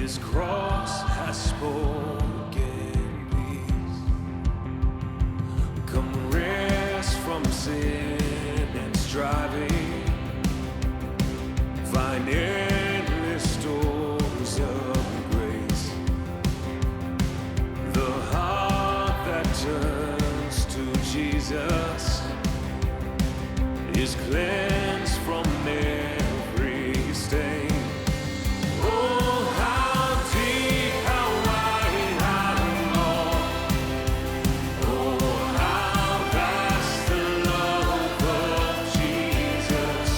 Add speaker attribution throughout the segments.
Speaker 1: His cross has spoken peace. Come rest from sin and striving. Find endless stores of grace. The heart that turns to Jesus is cleansed from every stain. Oh, how deep, how wide, how long. Oh, how vast the love of Jesus.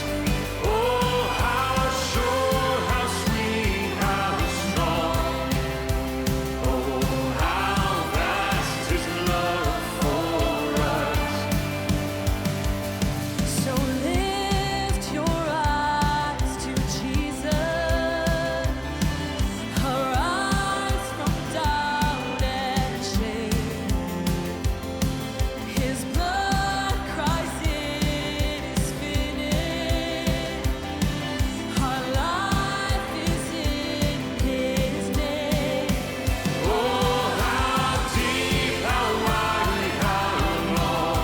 Speaker 1: Oh, how sure, how sweet, how strong. Oh, how vast His love for us.
Speaker 2: So lift your eyes to Jesus, arise from doubt and shame. His blood cries it is finished. Our life is in His name.
Speaker 1: Oh, how deep, how wide, how long.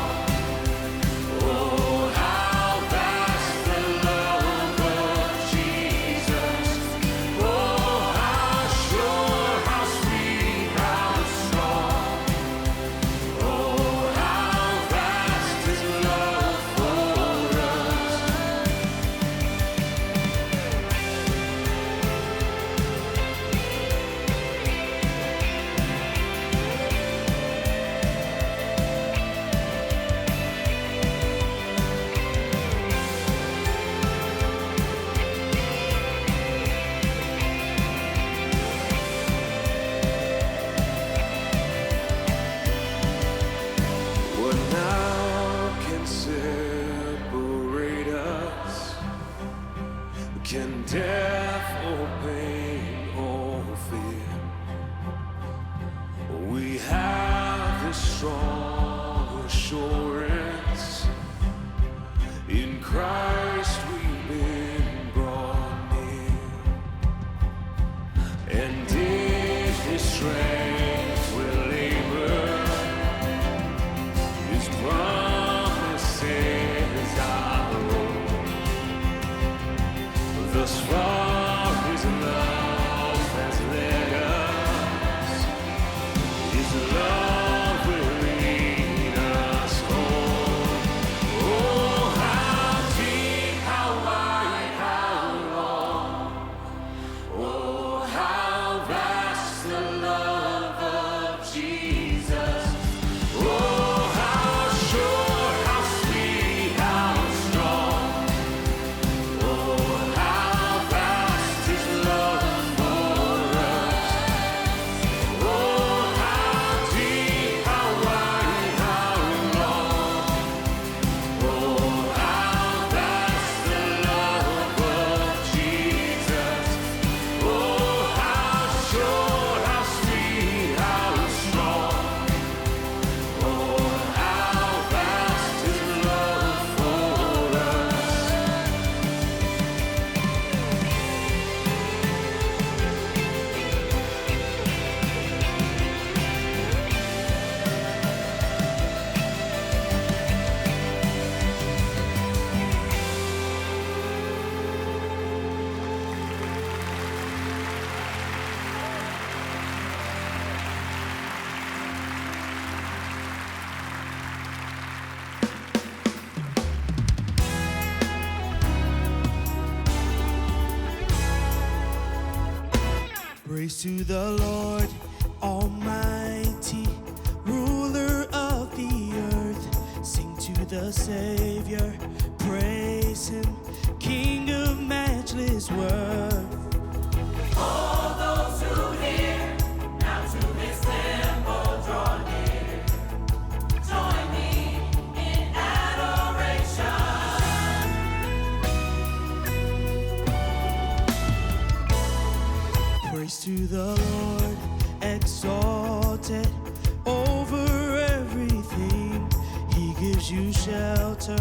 Speaker 1: Oh, how vast the love of Jesus. Oh, how sure, how sweet, how strong. Oh, how vast His love for us. What now can separate us? Can death or pain or fear? We have this strong assurance. In Christ we've been brought near, and in His strength we'll labor. His promises are old. Thus far His love has led us. His love will lead us home. Oh, how deep, how wide, how long. Oh, how vast the love of Jesus. Oh, how sure, how sweet, how strong. Oh, how vast His love for us. Oh, how deep, how wide, how long. Oh, how vast the love of Jesus. Oh, how sure, how sweet, how strong. Oh, how vast His love for us.
Speaker 3: Praise to the Lord Almighty, ruler of the earth. Sing to the Savior, praise Him, King of matchless worth.
Speaker 4: All those who hear, now to His temple draw near. Join me in adoration.
Speaker 3: Praise to the Lord, exalted over everything. He gives you shelter,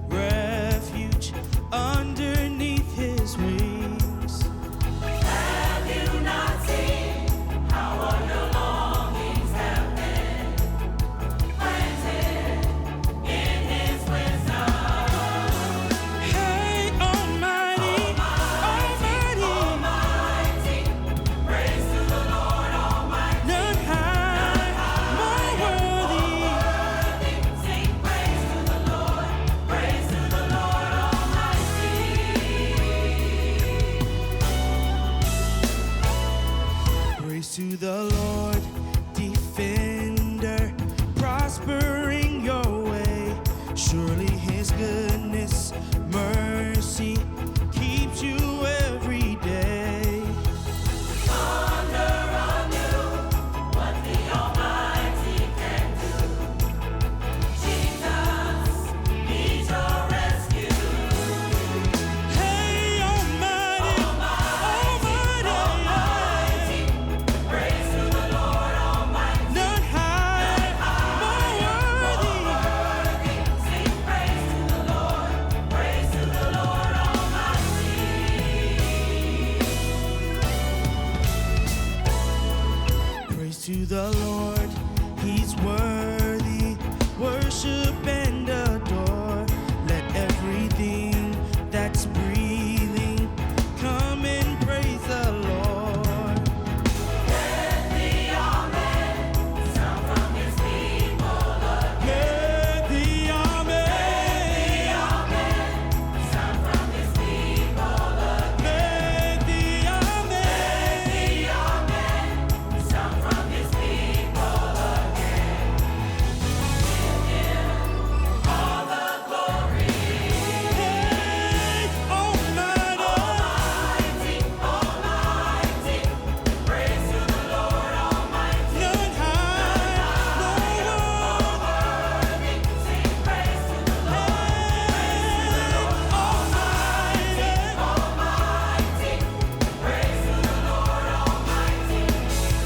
Speaker 3: refuge underneath His wings.
Speaker 4: Have you not seen?
Speaker 3: to the Lord, defender, prospering your way. Surely his goodness, mercy keeps you every day.
Speaker 4: Wonder anew what the Almighty can do. Jesus, He's your rescue.
Speaker 3: Hey, Almighty,
Speaker 4: Praise to the Lord Almighty.
Speaker 3: none high, more worthy.
Speaker 4: Sing praise to the Lord. Praise to the Lord Almighty.
Speaker 3: Praise to the Lord, he's worthy. Worship and adore. Let everything that's breathing come and praise the Lord.
Speaker 4: Let the Amen sound from His people again.
Speaker 3: Let the Amen,
Speaker 4: Sound from His people again.
Speaker 3: let the Amen,
Speaker 4: Sound from His people again. Give Him all the glory.
Speaker 3: hey, Almighty,
Speaker 4: Almighty, praise to the Lord Almighty.
Speaker 3: none high, more worthy.
Speaker 4: Sing praise to the Lord.
Speaker 3: Almighty,
Speaker 4: Almighty, praise to the Lord Almighty.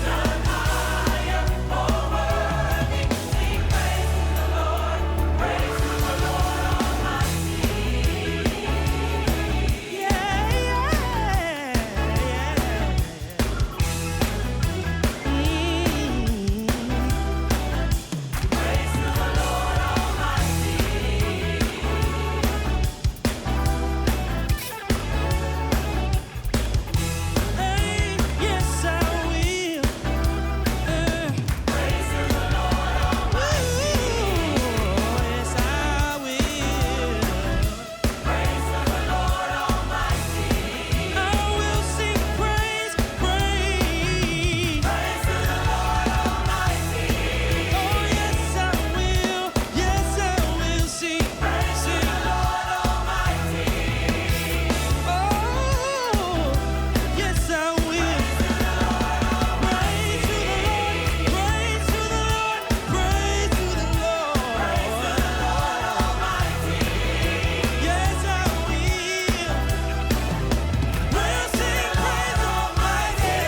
Speaker 4: None higher, more worthy. Sing praise to the Lord. Praise to the Lord Almighty. Praise to the Lord Almighty.
Speaker 3: Yes, I will.
Speaker 4: Praise to the Lord Almighty.
Speaker 3: Yes, I will.
Speaker 4: Praise to the Lord Almighty.
Speaker 3: I will sing praise, praise.
Speaker 4: Praise to the Lord Almighty.
Speaker 3: Oh, yes, I will. Yes, I will sing,
Speaker 4: Praise to
Speaker 3: sing.
Speaker 4: the Lord Almighty.
Speaker 3: Oh, yes, I will. Praise to the Lord, praise to the Lord, praise to the Lord. Yes, I will. We'll sing praise Almighty.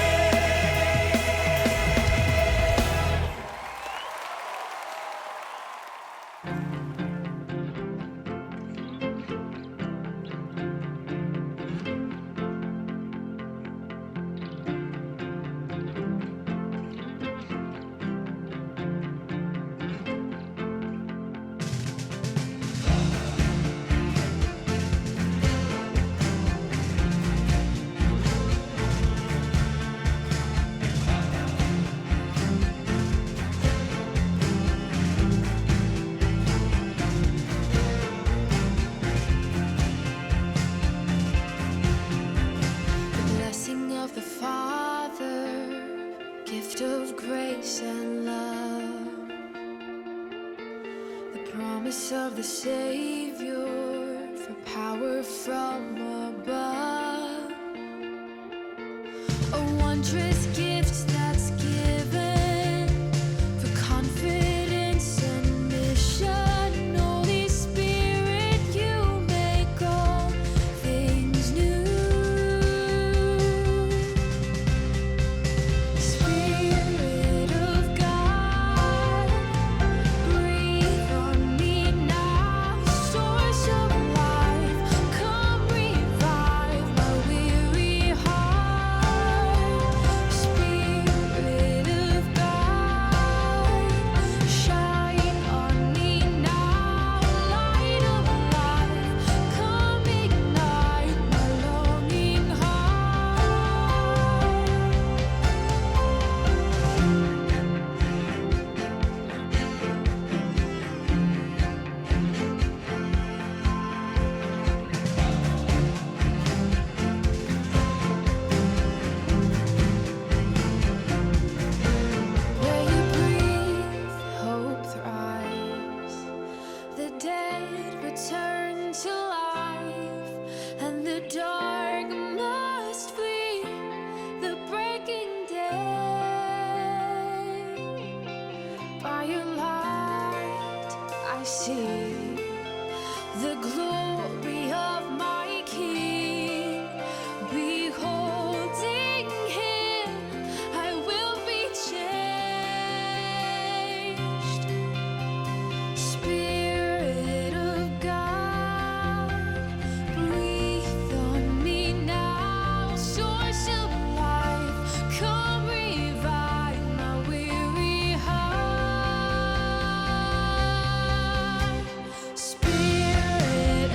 Speaker 2: The blessing of the Father, gift of grace and love, the promise of the Savior for power from above, a wondrous gift that's given for confidence and mission. Holy Spirit, you make all things new. Spirit of God, breathe on me now. Source of life, come revive my weary heart. see the glory of my King. Beholding him, I will be changed. Spirit of God, breathe on me now. Source of life, come revive my weary heart. Spirit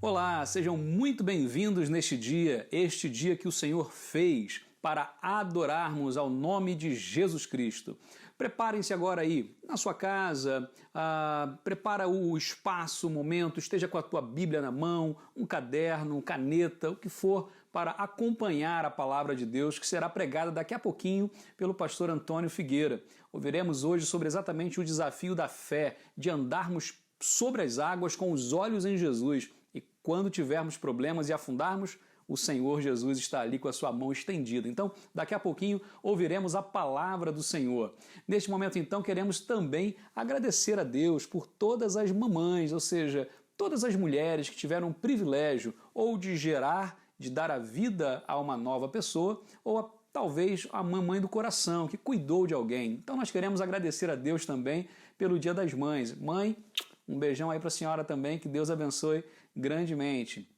Speaker 5: Olá, sejam muito bem-vindos neste dia, este dia que o Senhor fez para adorarmos ao nome de Jesus Cristo. Preparem-se agora aí na sua casa, prepara o espaço, o momento, esteja com a tua Bíblia na mão, um caderno, caneta, o que for, para acompanhar a palavra de Deus que será pregada daqui a pouquinho pelo pastor Antônio Figueira. Ouviremos hoje sobre exatamente o desafio da fé, de andarmos sobre as águas com os olhos em Jesus. E quando tivermos problemas e afundarmos, o Senhor Jesus está ali com a sua mão estendida. Então, daqui a pouquinho, ouviremos a palavra do Senhor. Neste momento, então, queremos também agradecer a Deus por todas as mamães, ou seja, todas as mulheres que tiveram o privilégio ou de gerar, de dar a vida a uma nova pessoa, ou talvez a mamãe do coração, que cuidou de alguém. Então, nós queremos agradecer a Deus também pelo Dia das Mães. Mãe, um beijão aí para a senhora também, que Deus abençoe grandemente.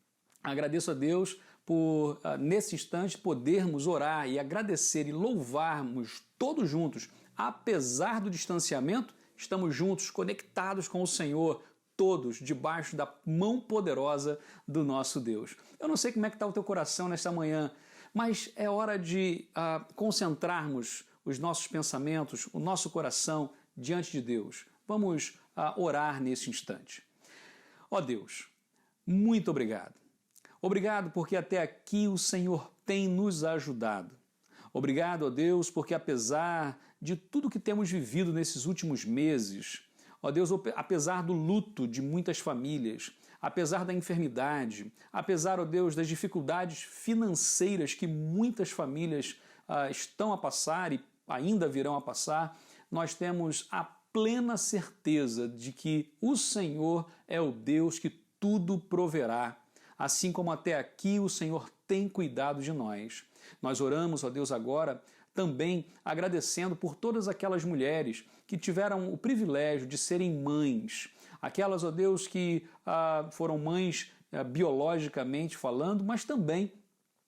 Speaker 5: Agradeço a Deus por, nesse instante, podermos orar e agradecer e louvarmos todos juntos. Apesar do distanciamento, estamos juntos, conectados com o Senhor, todos debaixo da mão poderosa do nosso Deus. Eu não sei como é que está o teu coração nesta manhã, mas é hora de concentrarmos os nossos pensamentos, o nosso coração diante de Deus. Vamos orar nesse instante. Ó Deus, muito obrigado. Obrigado porque até aqui o Senhor tem nos ajudado. Obrigado, ó Deus, porque apesar de tudo que temos vivido nesses últimos meses, ó Deus, apesar do luto de muitas famílias, apesar da enfermidade, apesar, ó Deus, das dificuldades financeiras que muitas famílias estão a passar e ainda virão a passar, nós temos a plena certeza de que o Senhor é o Deus que tudo proverá. Assim como até aqui o Senhor tem cuidado de nós. Nós oramos, ó Deus, agora também agradecendo por todas aquelas mulheres que tiveram o privilégio de serem mães. Aquelas, ó Deus, que foram mães biologicamente falando, mas também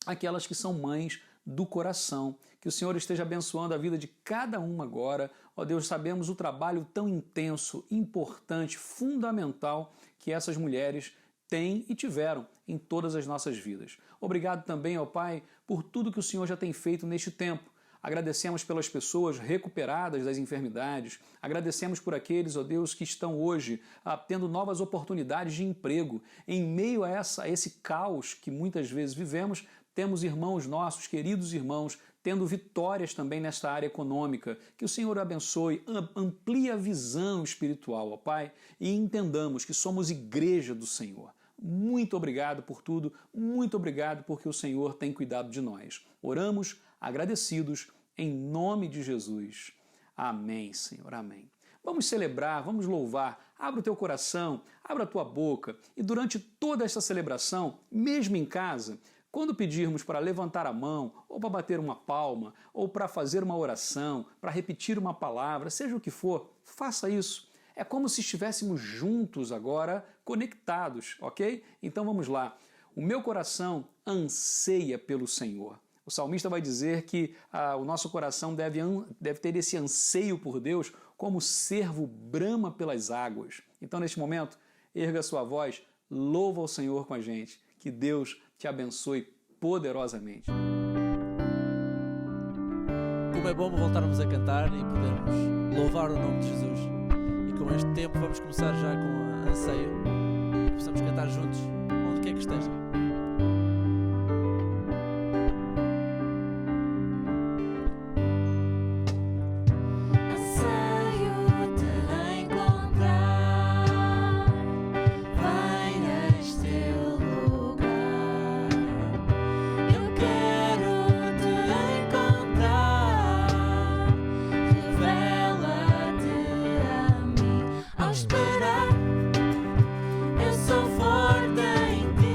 Speaker 5: aquelas que são mães do coração. Que o Senhor esteja abençoando a vida de cada uma agora. Ó Deus, sabemos o trabalho tão intenso, importante, fundamental que essas mulheres têm e tiveram em todas as nossas vidas. Obrigado também, ó Pai, por tudo que o Senhor já tem feito neste tempo. Agradecemos pelas pessoas recuperadas das enfermidades. Agradecemos por aqueles, ó Deus, que estão hoje tendo novas oportunidades de emprego. Em meio a esse caos que muitas vezes vivemos, temos irmãos nossos, queridos irmãos, tendo vitórias também nesta área econômica. Que o Senhor abençoe, amplie a visão espiritual, ó Pai, e entendamos que somos igreja do Senhor. Muito obrigado por tudo, muito obrigado porque o Senhor tem cuidado de nós. Oramos agradecidos em nome de Jesus. Amém, Senhor, amém. Vamos celebrar, vamos louvar. Abra o teu coração, abra a tua boca e durante toda esta celebração, mesmo em casa, quando pedirmos para levantar a mão, ou para bater uma palma, ou para fazer uma oração, para repetir uma palavra, seja o que for, faça isso. É como se estivéssemos juntos agora, conectados, ok? Então vamos lá. O meu coração anseia pelo Senhor. O salmista vai dizer que o nosso coração deve ter esse anseio por Deus como o cervo brama pelas águas. Então, neste momento, erga a sua voz, louva o Senhor com a gente. Que Deus te abençoe poderosamente.
Speaker 3: Como é bom voltarmos a cantar e podermos louvar o nome de Jesus. E com este tempo vamos começar já com anseio. Que possamos cantar juntos, onde quer que esteja.
Speaker 2: Anseio te encontrar, vai neste lugar. Eu quero te encontrar, revela-te a mim. Ao esperar, eu sou forte em ti.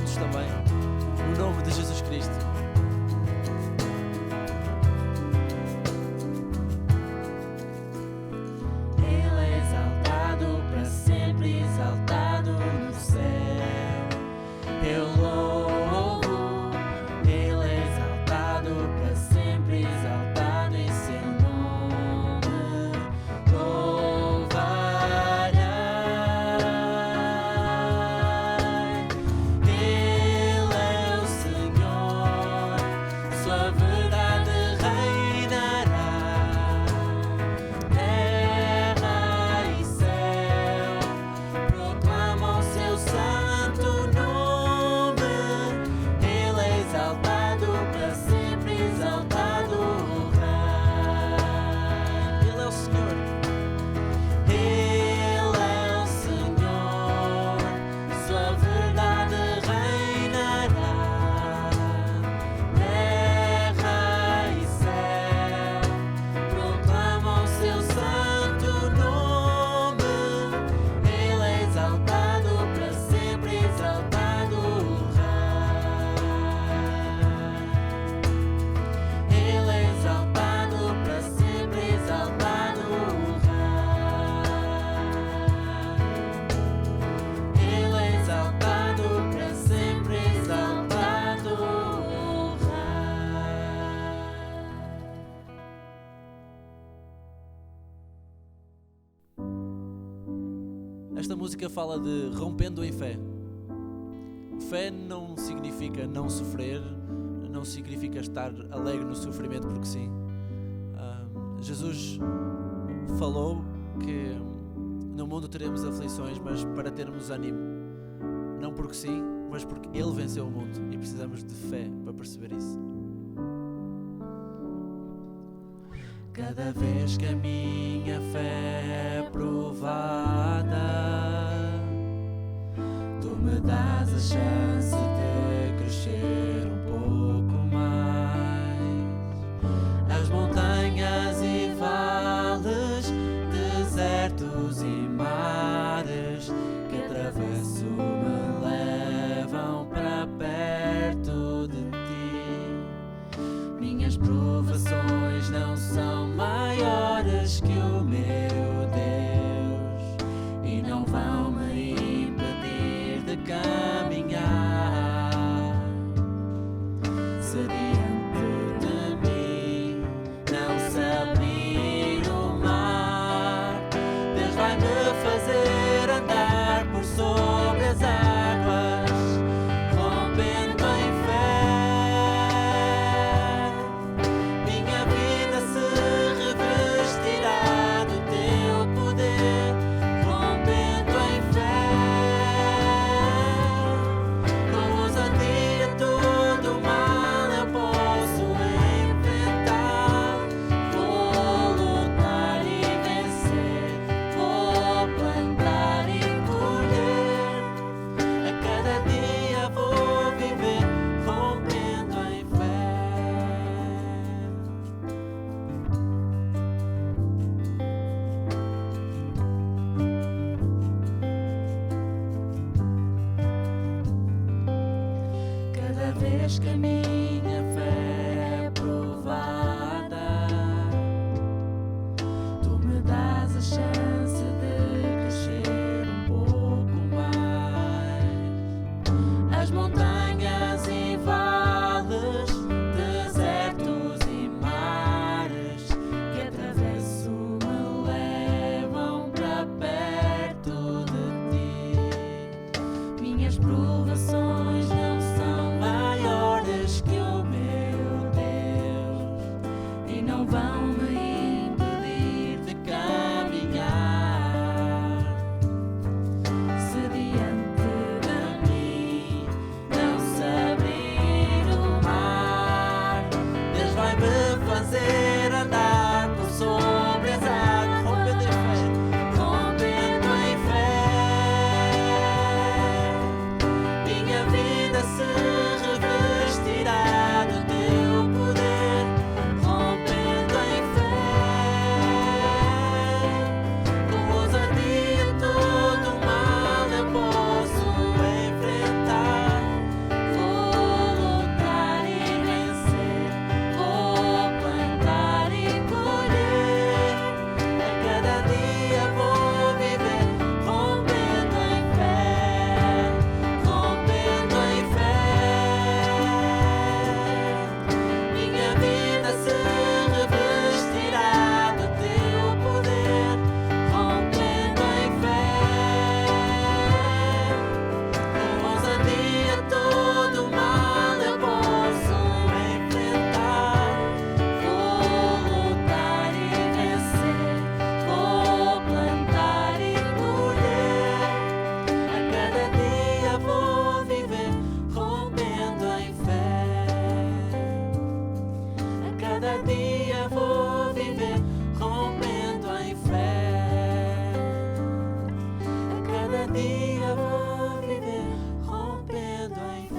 Speaker 3: juntos também o nome de Jesus Cristo.
Speaker 2: Ele é exaltado para sempre, exaltado no céu. Eu louvo, Ele é exaltado para sempre, exaltado em seu nome. Louvarei. Ele é o Senhor, sua verdade reinará. Terra e céu proclamam seu santo nome. Ele é exaltado para sempre, exaltado o Rei.
Speaker 3: Ele é o Senhor.
Speaker 2: Ele é o Senhor, sua verdade reinará. Terra e céu proclamam seu santo nome. Ele é exaltado para sempre, exaltado o Rei. Ele é exaltado para sempre, exaltado o Rei. Ele é exaltado para sempre, exaltado o Rei.
Speaker 3: Esta música fala de rompendo em fé. Fé não significa não sofrer, não significa estar alegre no sofrimento porque sim. Jesus falou que no mundo teremos aflições, mas para termos ânimo. Não porque sim, mas porque Ele venceu o mundo e precisamos de fé para perceber isso.
Speaker 2: Cada vez que a minha fé é provada, tu me dás a chance de crescer um pouco mais. As montanhas e vales, desertos e mares que atravesso me levam para perto de ti. Minhas provações não são maiores que o meu Deus e não vão me impedir de caminhar. Se diante de mim não se abrir o mar, Deus vai me fazer andar por sobre as águas, rompendo em fé. Minha vida se revestirá do teu poder, rompendo em fé. Com ousadia todo o mal eu posso enfrentar. Vou lutar e vencer, vou plantar e colher. A cada dia vou viver rompendo em fé. Cada vez que a minha fé é provada, tu me dás a chance de crescer um pouco mais. As montanhas e vales, desertos e mares que atravesso me levam para perto de ti. Minhas provações não são maiores que o meu Deus e não vão me impedir de caminhar. Se diante de mim não se abrir o mar, Deus vai me fazer andar por sobre as águas, rompendo em fé. Minha vida se revestirá do teu poder, rompendo em fé. Com ousadia todo o mal eu posso enfrentar. cada dia vou viver rompendo em fé. A cada dia vou viver rompendo em fé.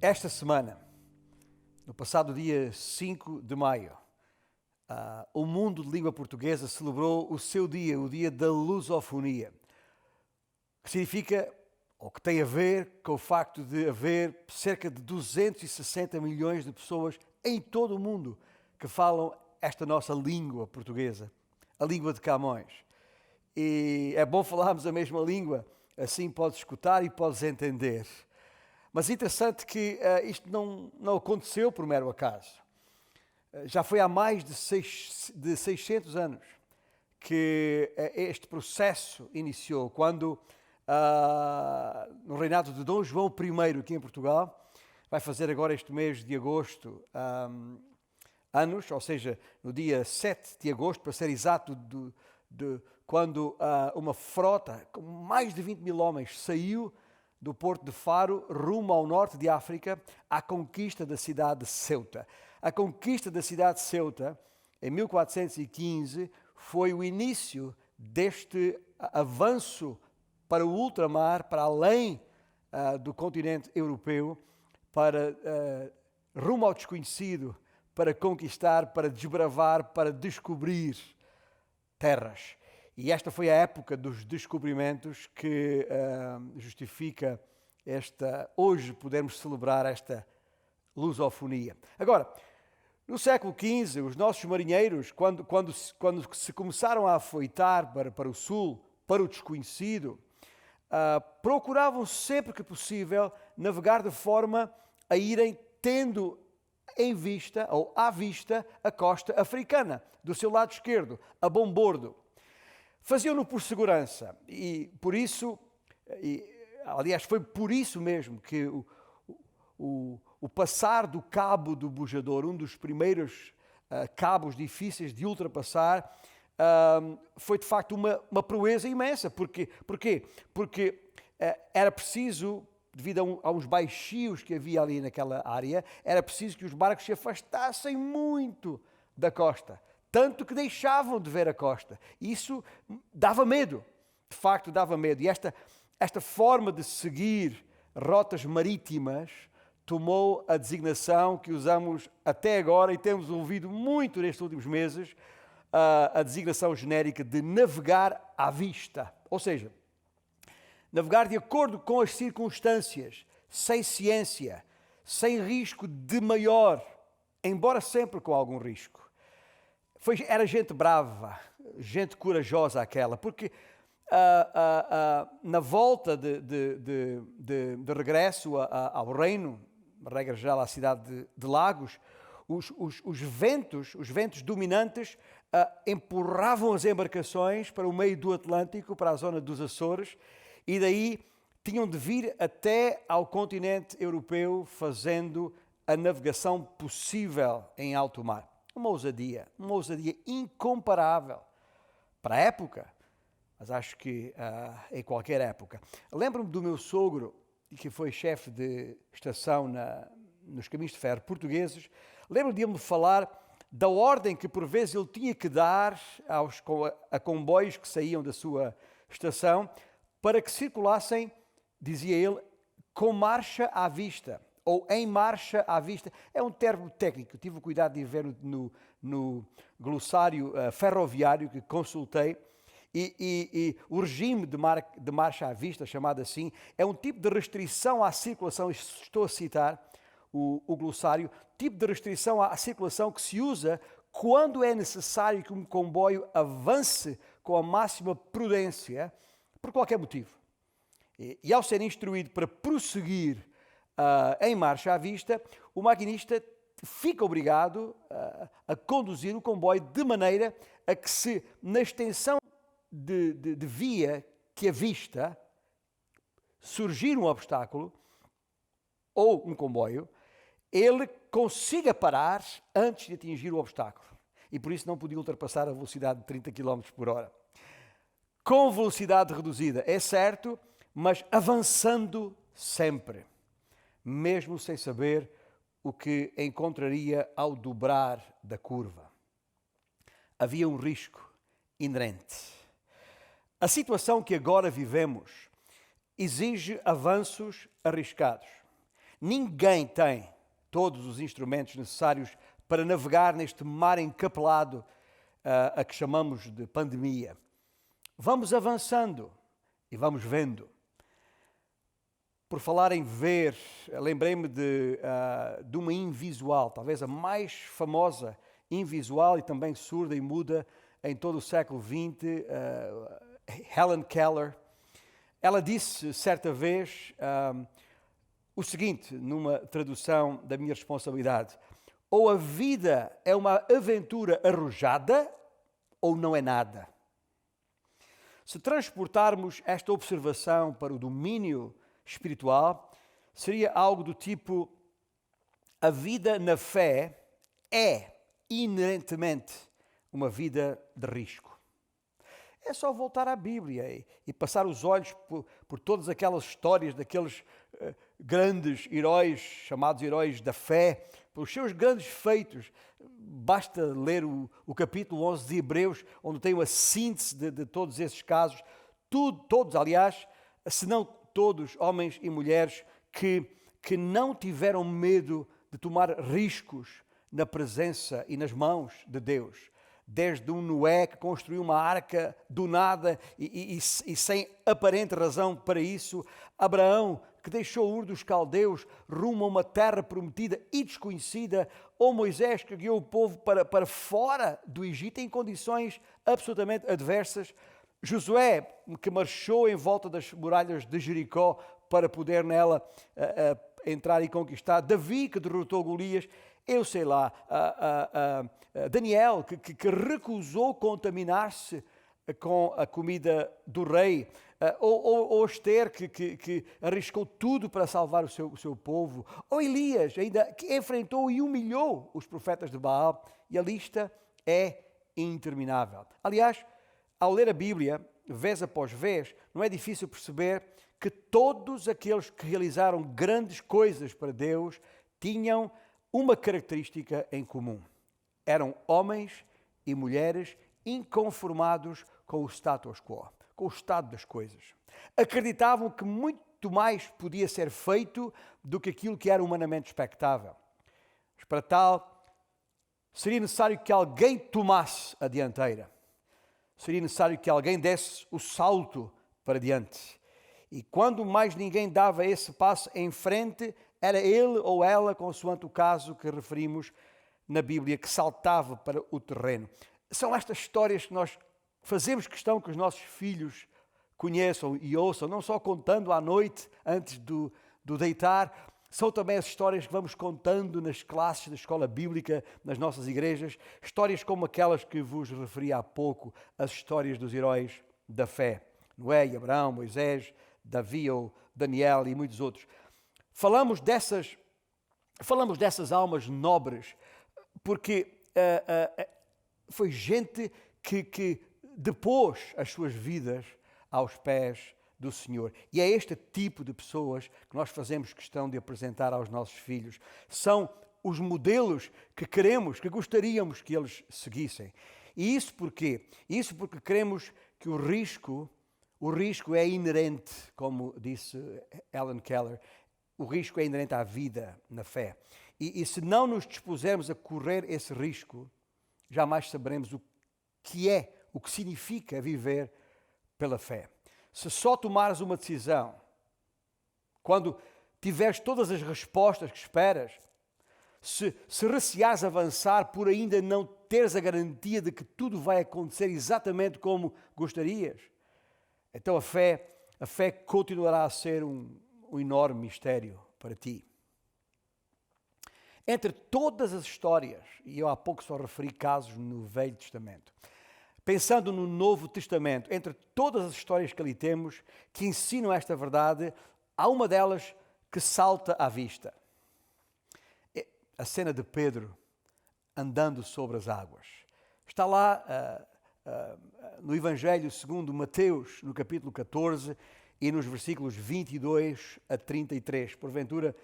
Speaker 6: Esta semana, no passado dia 5 de maio, o mundo de língua portuguesa celebrou o seu dia, o dia da lusofonia, que significa, ou que tem a ver com o facto de haver cerca de 260 milhões de pessoas em todo o mundo que falam esta nossa língua portuguesa, a língua de Camões. E é bom falarmos a mesma língua, assim podes escutar e podes entender. Mas é interessante que isto não aconteceu por mero acaso. Já foi há mais de 600 anos que este processo iniciou, quando no reinado de Dom João I, aqui em Portugal, vai fazer agora este mês de agosto anos, ou seja, no dia 7 de agosto, para ser exato, quando uma frota com mais de 20 mil homens saiu do porto de Faro, rumo ao norte de África, à conquista da cidade de Ceuta. A conquista da cidade de Ceuta, em 1415, foi o início deste avanço para o ultramar, para além do continente europeu, para rumo ao desconhecido, para conquistar, para desbravar, para descobrir terras. E esta foi a época dos descobrimentos que justifica hoje podermos celebrar esta lusofonia. Agora, no século XV, os nossos marinheiros, quando se começaram a afoitar para o sul, para o desconhecido, procuravam sempre que possível navegar de forma a irem tendo em vista, ou à vista, a costa africana, do seu lado esquerdo, a bom bordo. Faziam-no por segurança e por isso, aliás, foi por isso mesmo que o passar do Cabo do Bujador, um dos primeiros cabos difíceis de ultrapassar, foi de facto uma proeza imensa. Porquê? Porque era preciso, devido a uns baixios que havia ali naquela área, era preciso que os barcos se afastassem muito da costa. Tanto que deixavam de ver a costa. Isso dava medo, de facto dava medo. E esta forma de seguir rotas marítimas tomou a designação que usamos até agora e temos ouvido muito nestes últimos meses, a designação genérica de navegar à vista. Ou seja, navegar de acordo com as circunstâncias, sem ciência, sem risco de maior, embora sempre com algum risco. Era gente brava, gente corajosa aquela, porque na volta de regresso ao reino, regra geral à cidade de Lagos, os ventos dominantes empurravam as embarcações para o meio do Atlântico, para a zona dos Açores, e daí tinham de vir até ao continente europeu fazendo a navegação possível em alto mar. Uma ousadia incomparável para a época, mas acho que em qualquer época. Lembro-me do meu sogro, que foi chefe de estação nos caminhos de ferro portugueses. Lembro-me de ele me falar da ordem que por vezes ele tinha que dar a comboios que saíam da sua estação para que circulassem, dizia ele, com marcha à vista. Ou em marcha à vista, é um termo técnico. Tive o cuidado de ir ver no glossário ferroviário que consultei, e o regime de marcha à vista, chamado assim, é um tipo de restrição à circulação, estou a citar o glossário, tipo de restrição à circulação que se usa quando é necessário que um comboio avance com a máxima prudência, por qualquer motivo. E ao ser instruído para prosseguir em marcha à vista, o maquinista fica obrigado a conduzir o comboio de maneira a que, se na extensão de via que avista surgir um obstáculo ou um comboio, ele consiga parar antes de atingir o obstáculo. E por isso não podia ultrapassar a velocidade de 30 km por hora. Com velocidade reduzida, é certo, mas avançando sempre, mesmo sem saber o que encontraria ao dobrar da curva. Havia um risco inerente. A situação que agora vivemos exige avanços arriscados. Ninguém tem todos os instrumentos necessários para navegar neste mar encapelado a que chamamos de pandemia. Vamos avançando e vamos vendo. Por falar em ver, lembrei-me de uma invisual, talvez a mais famosa invisual e também surda e muda em todo o século XX, Helen Keller. Ela disse certa vez o seguinte, numa tradução da minha responsabilidade: ou a vida é uma aventura arrojada, ou não é nada. Se transportarmos esta observação para o domínio espiritual, seria algo do tipo: a vida na fé é inerentemente uma vida de risco. É só voltar à Bíblia e passar os olhos por todas aquelas histórias daqueles grandes heróis, chamados heróis da fé, pelos seus grandes feitos. Basta ler o capítulo 11 de Hebreus, onde tem uma síntese de todos esses casos. Todos, aliás, se não todos, homens e mulheres que não tiveram medo de tomar riscos na presença e nas mãos de Deus. Desde um Noé que construiu uma arca do nada e sem aparente razão para isso, Abraão que deixou Ur dos Caldeus rumo a uma terra prometida e desconhecida, ou Moisés que guiou o povo para fora do Egito em condições absolutamente adversas, Josué que marchou em volta das muralhas de Jericó para poder nela entrar e conquistar, Davi que derrotou Golias, eu sei lá, Daniel que recusou contaminar-se com a comida do rei, ou Esther que arriscou tudo para salvar o seu povo, ou Elias ainda que enfrentou e humilhou os profetas de Baal, e a lista é interminável. Aliás, ao ler a Bíblia, vez após vez, não é difícil perceber que todos aqueles que realizaram grandes coisas para Deus tinham uma característica em comum. Eram homens e mulheres inconformados com o status quo, com o estado das coisas. Acreditavam que muito mais podia ser feito do que aquilo que era humanamente expectável. Mas para tal, seria necessário que alguém tomasse a dianteira. Seria necessário que alguém desse o salto para diante. E quando mais ninguém dava esse passo em frente, era ele ou ela, consoante o caso que referimos na Bíblia, que saltava para o terreno. São estas histórias que nós fazemos questão que os nossos filhos conheçam e ouçam, não só contando à noite, antes do deitar, são também as histórias que vamos contando nas classes da escola bíblica, nas nossas igrejas, histórias como aquelas que vos referi há pouco, as histórias dos heróis da fé. Noé, Abraão, Moisés, Davi ou Daniel e muitos outros. Falamos dessas almas nobres porque foi gente que depôs as suas vidas aos pés do Senhor. E é este tipo de pessoas que nós fazemos questão de apresentar aos nossos filhos. São os modelos que queremos, que gostaríamos que eles seguissem. E isso porquê? Isso porque queremos que o risco é inerente, como disse Helen Keller. O risco é inerente à vida na fé. E se não nos dispusermos a correr esse risco, jamais saberemos o que significa viver pela fé. Se só tomares uma decisão, quando tiveres todas as respostas que esperas, se receares avançar por ainda não teres a garantia de que tudo vai acontecer exatamente como gostarias, então a fé continuará a ser um enorme mistério para ti. Entre todas as histórias, e eu há pouco só referi casos no Velho Testamento, pensando no Novo Testamento, entre todas as histórias que ali temos, que ensinam esta verdade, há uma delas que salta à vista. a cena de Pedro andando sobre as águas. Está lá no Evangelho segundo Mateus, no capítulo 14 e nos versículos 22 a 33. Porventura,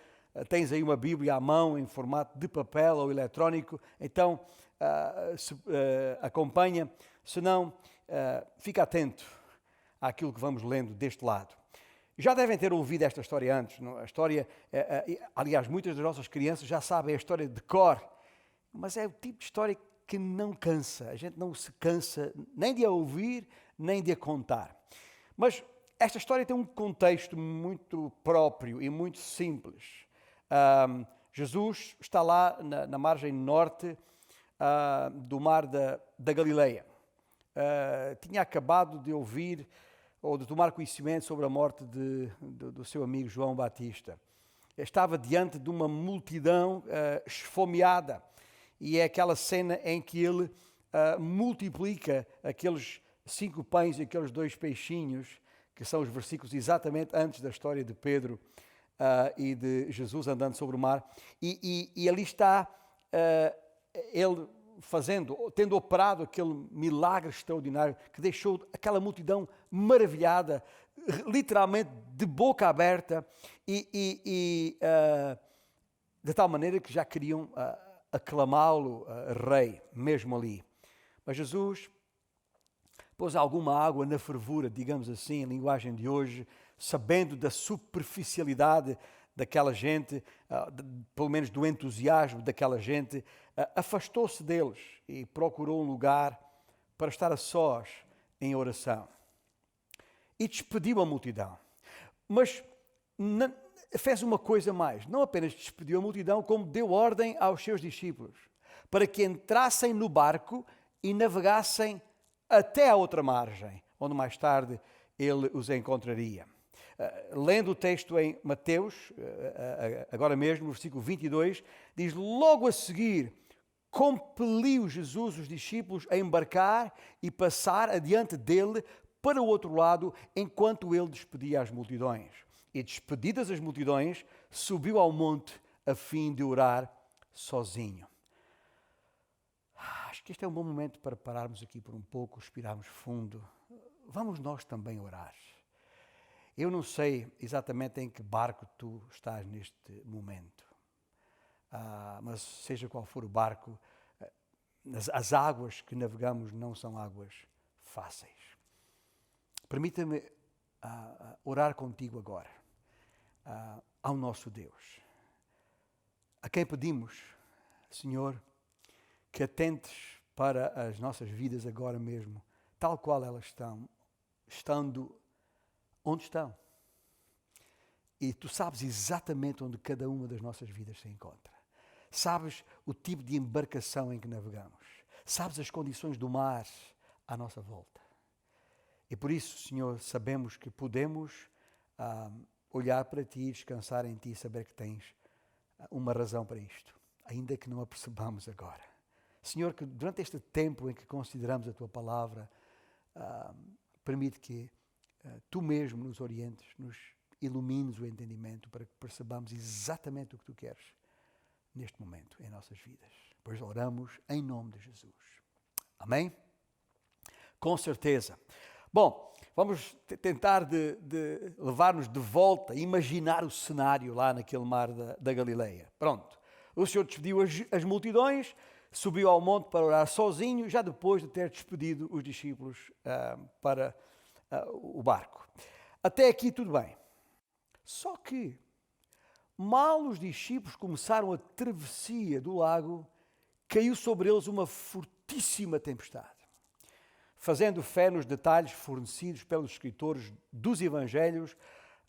Speaker 6: tens aí uma Bíblia à mão em formato de papel ou eletrónico, então acompanha, se não, fica atento àquilo que vamos lendo deste lado. Já devem ter ouvido esta história antes. Não? A história, aliás, muitas das nossas crianças já sabem a história de cor, mas é o tipo de história que não cansa. A gente não se cansa nem de a ouvir, nem de a contar. Mas esta história tem um contexto muito próprio e muito simples. Jesus está lá na margem norte do mar da Galileia. Tinha acabado de ouvir ou de tomar conhecimento sobre a morte do seu amigo João Batista. Estava diante de uma multidão esfomeada, e é aquela cena em que ele multiplica aqueles 5 pães e aqueles 2 peixinhos, que são os versículos exatamente antes da história de Pedro e de Jesus andando sobre o mar, e ali está ele tendo operado aquele milagre extraordinário que deixou aquela multidão maravilhada, literalmente de boca aberta, e de tal maneira que já queriam aclamá-lo rei, mesmo ali. Mas Jesus pôs alguma água na fervura, digamos assim, em linguagem de hoje, sabendo da superficialidade daquela gente, pelo menos do entusiasmo daquela gente, afastou-se deles e procurou um lugar para estar a sós em oração. E despediu a multidão. Mas fez uma coisa mais. Não apenas despediu a multidão, como deu ordem aos seus discípulos para que entrassem no barco e navegassem até à outra margem, onde mais tarde ele os encontraria. Lendo o texto em Mateus, agora mesmo, no versículo 22, diz: logo a seguir, compeliu Jesus os discípulos a embarcar e passar adiante dele para o outro lado, enquanto ele despedia as multidões. E despedidas as multidões, subiu ao monte a fim de orar sozinho. Acho que este é um bom momento para pararmos aqui por um pouco, respirarmos fundo. Vamos nós também orar. Eu não sei exatamente em que barco tu estás neste momento, mas seja qual for o barco, as águas que navegamos não são águas fáceis. Permita-me orar contigo agora, ao nosso Deus, a quem pedimos, Senhor, que atentes para as nossas vidas agora mesmo, tal qual elas estão, estando onde estão. E tu sabes exatamente onde cada uma das nossas vidas se encontra. Sabes o tipo de embarcação em que navegamos. Sabes as condições do mar à nossa volta. E por isso, Senhor, sabemos que podemos olhar para Ti e descansar em Ti e saber que tens uma razão para isto, ainda que não a percebamos agora. Senhor, que durante este tempo em que consideramos a Tua Palavra, permite que Tu mesmo nos orientes, nos ilumines o entendimento para que percebamos exatamente o que Tu queres neste momento em nossas vidas. Pois oramos em nome de Jesus. Amém? Com certeza. Bom, vamos tentar de levar-nos de volta, imaginar o cenário lá naquele mar da Galileia. Pronto. O Senhor despediu as multidões, subiu ao monte para orar sozinho, já depois de ter despedido os discípulos para o barco. Até aqui tudo bem. Só que, mal os discípulos começaram a travessia do lago, caiu sobre eles uma fortíssima tempestade. Fazendo fé nos detalhes fornecidos pelos escritores dos Evangelhos,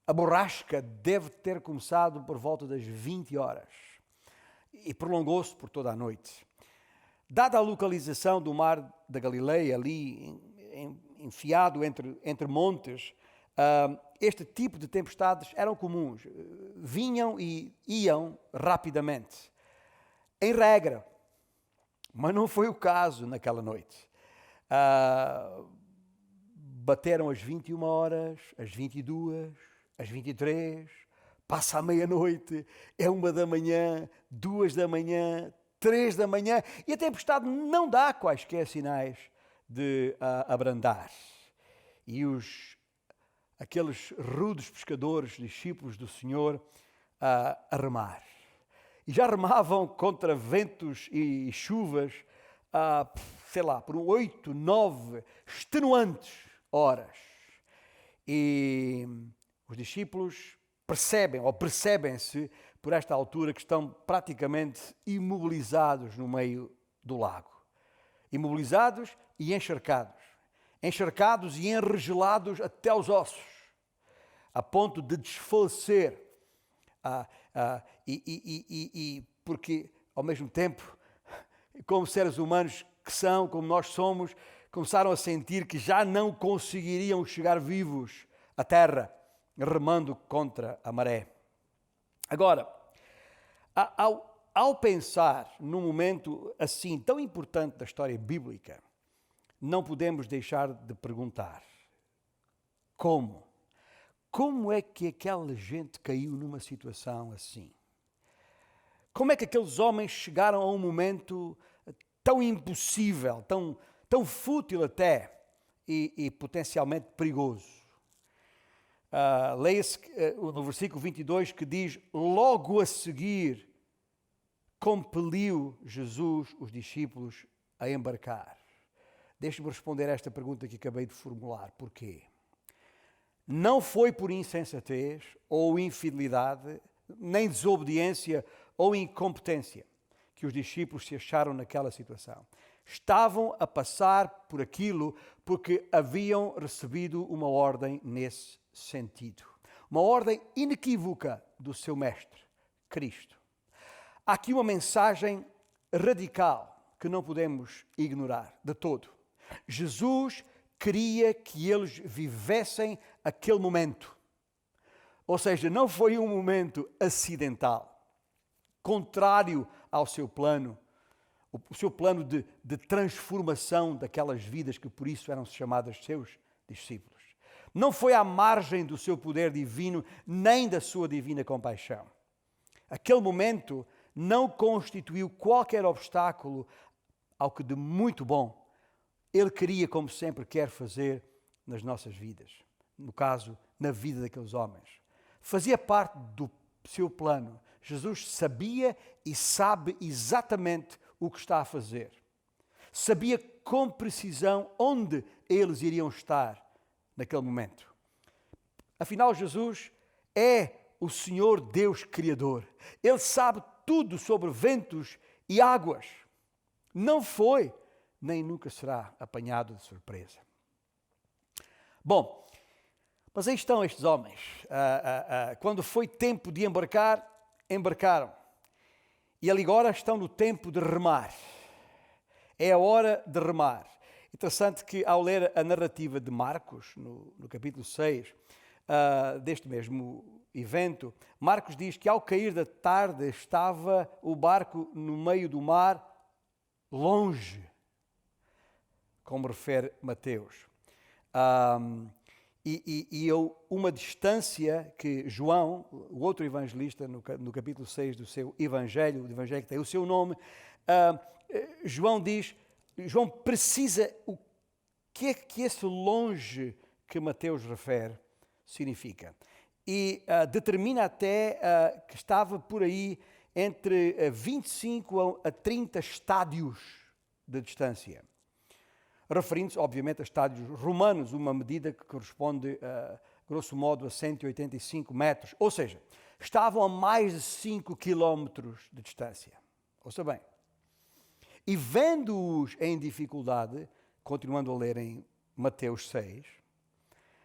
Speaker 6: a borrasca deve ter começado por volta das 20 horas e prolongou-se por toda a noite. Dada a localização do mar da Galileia, ali enfiado entre montes, este tipo de tempestades eram comuns, vinham e iam rapidamente. Em regra, mas não foi o caso naquela noite. Bateram as 21 horas, as 22, as 23, passa a meia-noite, é 1 da manhã, 2 da manhã, 3 da manhã, e a tempestade não dá quaisquer sinais de abrandar. E aqueles rudes pescadores, discípulos do Senhor, a remar. E já remavam contra ventos e chuvas, por 8, 9 extenuantes horas. E os discípulos percebem-se por esta altura que estão praticamente imobilizados no meio do lago. Imobilizados e encharcados. Encharcados e enregelados até aos ossos, a ponto de desfalecer. Porque, ao mesmo tempo, como seres humanos que são, como nós somos, começaram a sentir que já não conseguiriam chegar vivos à terra, remando contra a maré. Agora, ao pensar num momento assim tão importante da história bíblica, não podemos deixar de perguntar: como? Como é que aquela gente caiu numa situação assim? Como é que aqueles homens chegaram a um momento tão impossível, tão fútil até e potencialmente perigoso? Leia-se no versículo 22 que diz: logo a seguir compeliu Jesus os discípulos a embarcar. Deixe-me responder a esta pergunta que acabei de formular. Porquê? Não foi por insensatez ou infidelidade, nem desobediência ou incompetência que os discípulos se acharam naquela situação. Estavam a passar por aquilo porque haviam recebido uma ordem nesse sentido. Uma ordem inequívoca do seu mestre, Cristo. Há aqui uma mensagem radical que não podemos ignorar de todo. Jesus queria que eles vivessem aquele momento. Ou seja, não foi um momento acidental, contrário ao seu plano, o seu plano de transformação daquelas vidas que por isso eram chamadas seus discípulos. Não foi à margem do seu poder divino, nem da sua divina compaixão. Aquele momento não constituiu qualquer obstáculo ao que de muito bom Ele queria, como sempre quer fazer nas nossas vidas. No caso, na vida daqueles homens. Fazia parte do seu plano. Jesus sabia e sabe exatamente o que está a fazer. Sabia com precisão onde eles iriam estar naquele momento. Afinal, Jesus é o Senhor Deus Criador. Ele sabe tudo sobre ventos e águas. Não foi, nem nunca será apanhado de surpresa. Bom, mas aí estão estes homens. Quando foi tempo de embarcar, embarcaram. E ali agora estão no tempo de remar. É a hora de remar. Interessante que ao ler a narrativa de Marcos, no capítulo 6, deste mesmo evento, Marcos diz que ao cair da tarde estava o barco no meio do mar, longe, como refere Mateus. Uma distância que João, o outro evangelista, no capítulo 6 do seu evangelho, o evangelho que tem o seu nome, João diz, João precisa o que é que esse longe que Mateus refere significa. E determina até que estava por aí entre 25 a 30 estádios de distância. Referindo-se, obviamente, a estádios romanos, uma medida que corresponde, grosso modo, a 185 metros. Ou seja, estavam a mais de 5 quilómetros de distância. Ouça bem. E vendo-os em dificuldade, continuando a ler em Mateus 6,